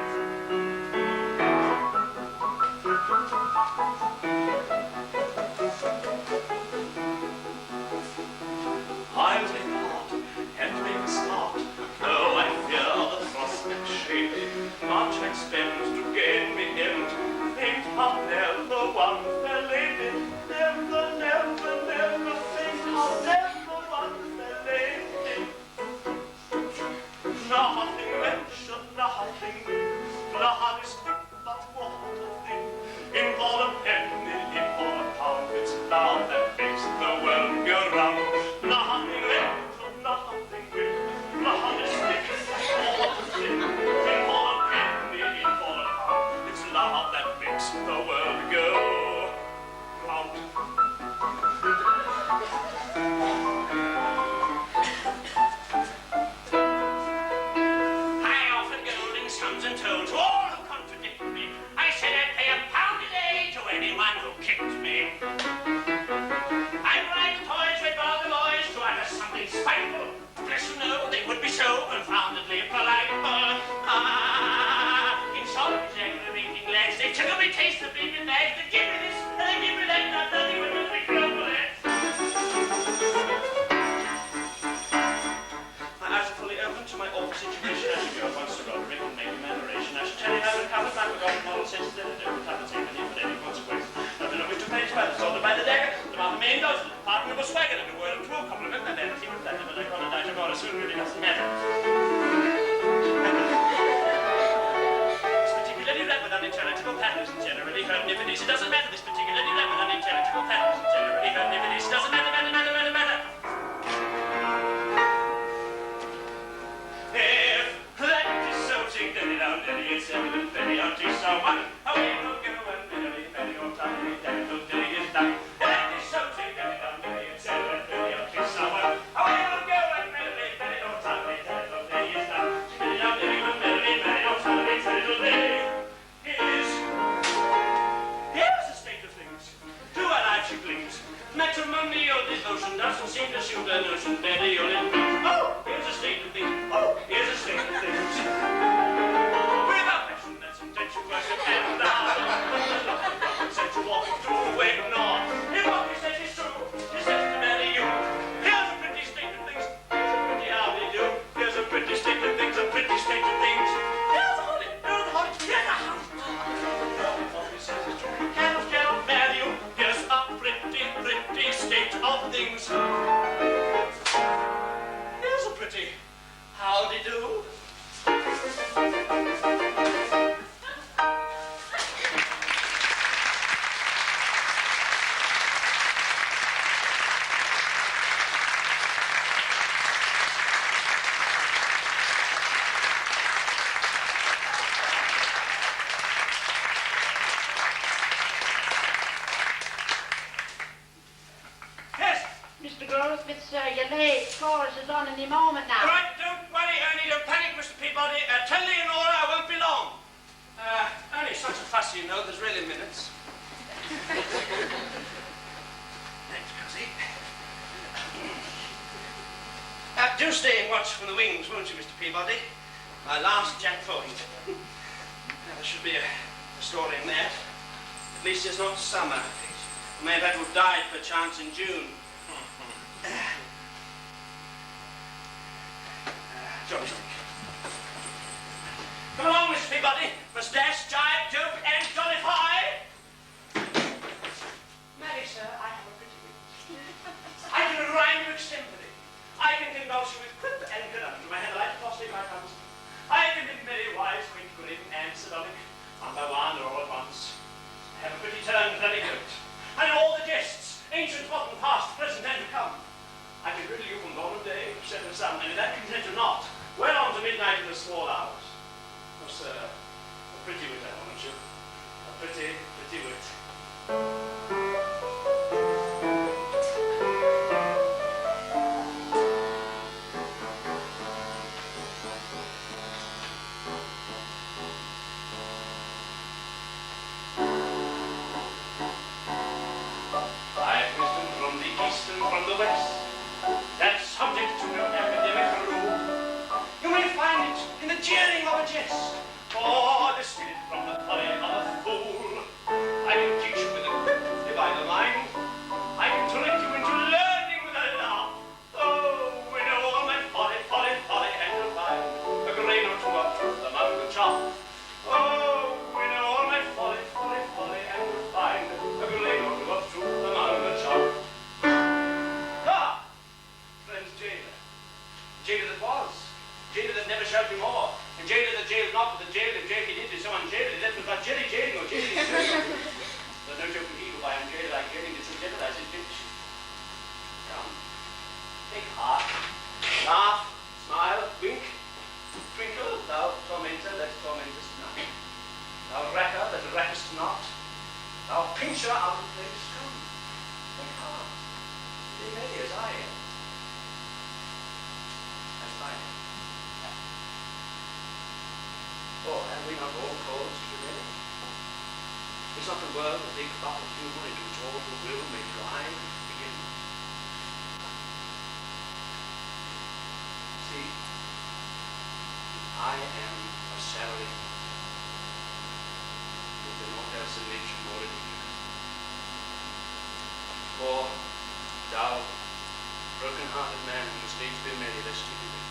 swagger and a word of true compliment and everything with that, but I call it out tomorrow soon, really doesn't matter. This particularly rapid, unintelligible patterns and generally heard niffities. It doesn't matter, this particularly rapid, unintelligible patterns and generally heard niffities. It doesn't matter, matter. If that is so dilly down, dilly, it's evident, very auntie, someone. Away will go and merrily, merry old time, dilly, dilly is done. That is so dilly down, dilly, it's evident, very auntie, someone. Away will go and merrily, merry old time, dilly is done. Dilly down, dilly, and merrily, merry old time, dilly. Here's the state of things. To our life she clings. Matrimonial devotion doesn't seem to suit her notion, very old and brings. Oh, here's the state of things. Oh, here's the state of things. Without passion, that's intention, worship, and love. Said to walk through the way north. If what he says is true, he says to marry you. Here's a pretty state of things. Here's a pretty how they do. Here's a pretty state of things, a pretty state of things. Here's the holy, here's the holy, here's the house. What he says is true, he cannot marry you. Here's a pretty state of things. Here's a pretty howdy do. Yes. Mr. Grossmith, sir, you're late. Chorus is on any moment now. All right, don't worry, Ernie, don't panic, Mr. Peabody. Tell Leonora I won't be long. Ernie, such a fuss, you know, there's really minutes. Next, Cosy. Do stay and watch from the wings, won't you, Mr. Peabody? My last Jack point. There should be a story in that. At least it's not summer. I may have had to have died, perchance, in June. Jolly stick. Come along, Mr. Peabody. Mustache, jibe, joke, and jollify. Marry, sir, I have a pretty wit. I can rhyme you extempore. I can convulse you with quip and conundrum. I have a light philosophy, my comes. I can be very wise, quick, grim, and sardonic, one by one or all at once. I have a pretty turn for any goat. I know all the jests, ancient, modern, past, present, and to come. I can riddle you from dawn of day, set of sun, and if that content you not, well on to midnight in the small hours. Oh, sir, a pretty wit, I want you. A pretty, pretty wit. From the west, that's subject to no academic rule. You may find it in the jeering of a jest, or distilled from the folly of a fool. I can teach you with a quip, divide a line. I can trick you into learning with a laugh. Oh, we know all my folly, and you'll find a grain or two of truth among the chaff. Oh, we know all my folly, and you'll find a grain or two of truth among the chaff. Jailer that was, jailer that never shall be more, and jailer that jailed not with the jail, if jail he did to someone jailed, that was not jailing or jailing. There's no joke of evil by him jailer like jailing did some jeopardize his diction. Come, take heart, laugh, smile, wink, twinkle, thou tormentor, that tormentest not. Thou racker, that rackest not. Thou pincher, out of place come. Take heart, be merry as I am. Oh, have we not all cause to be ready? Is not the world a big bucket of humour into which all who will may drive begin? See, I am a salary with naught else in nature more ridiculous. For thou, broken-hearted man, whose needs be merry lest you be rich.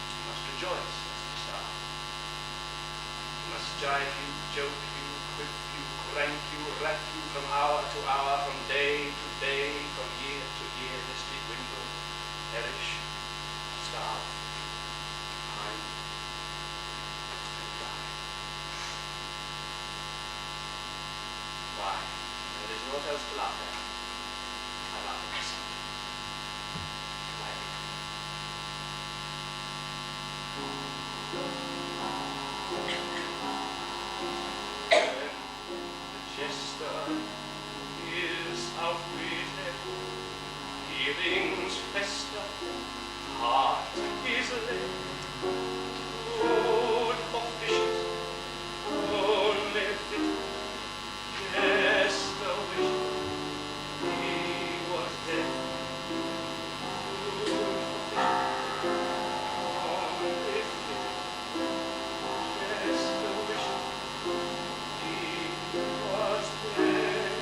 You must rejoice. Must jive you, joke you, quip you, crank you, rack you from hour to hour, from day to day, feelings fester, heart is led. Food for fishes, only fit, just a wish he was dead. Food for fishes, only fit, just a wish he was dead.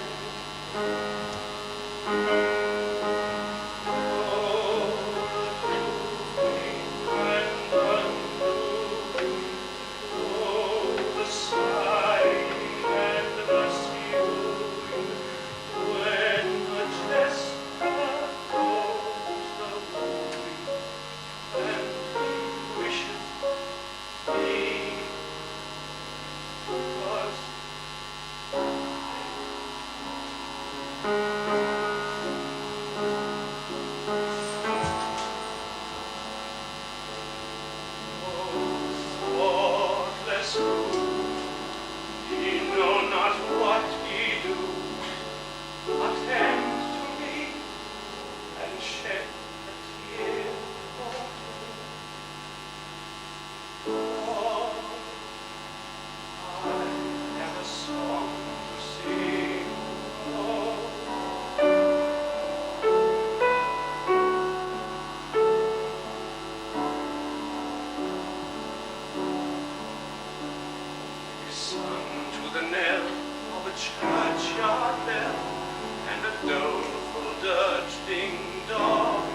Ding dong,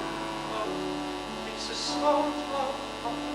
it's a small town of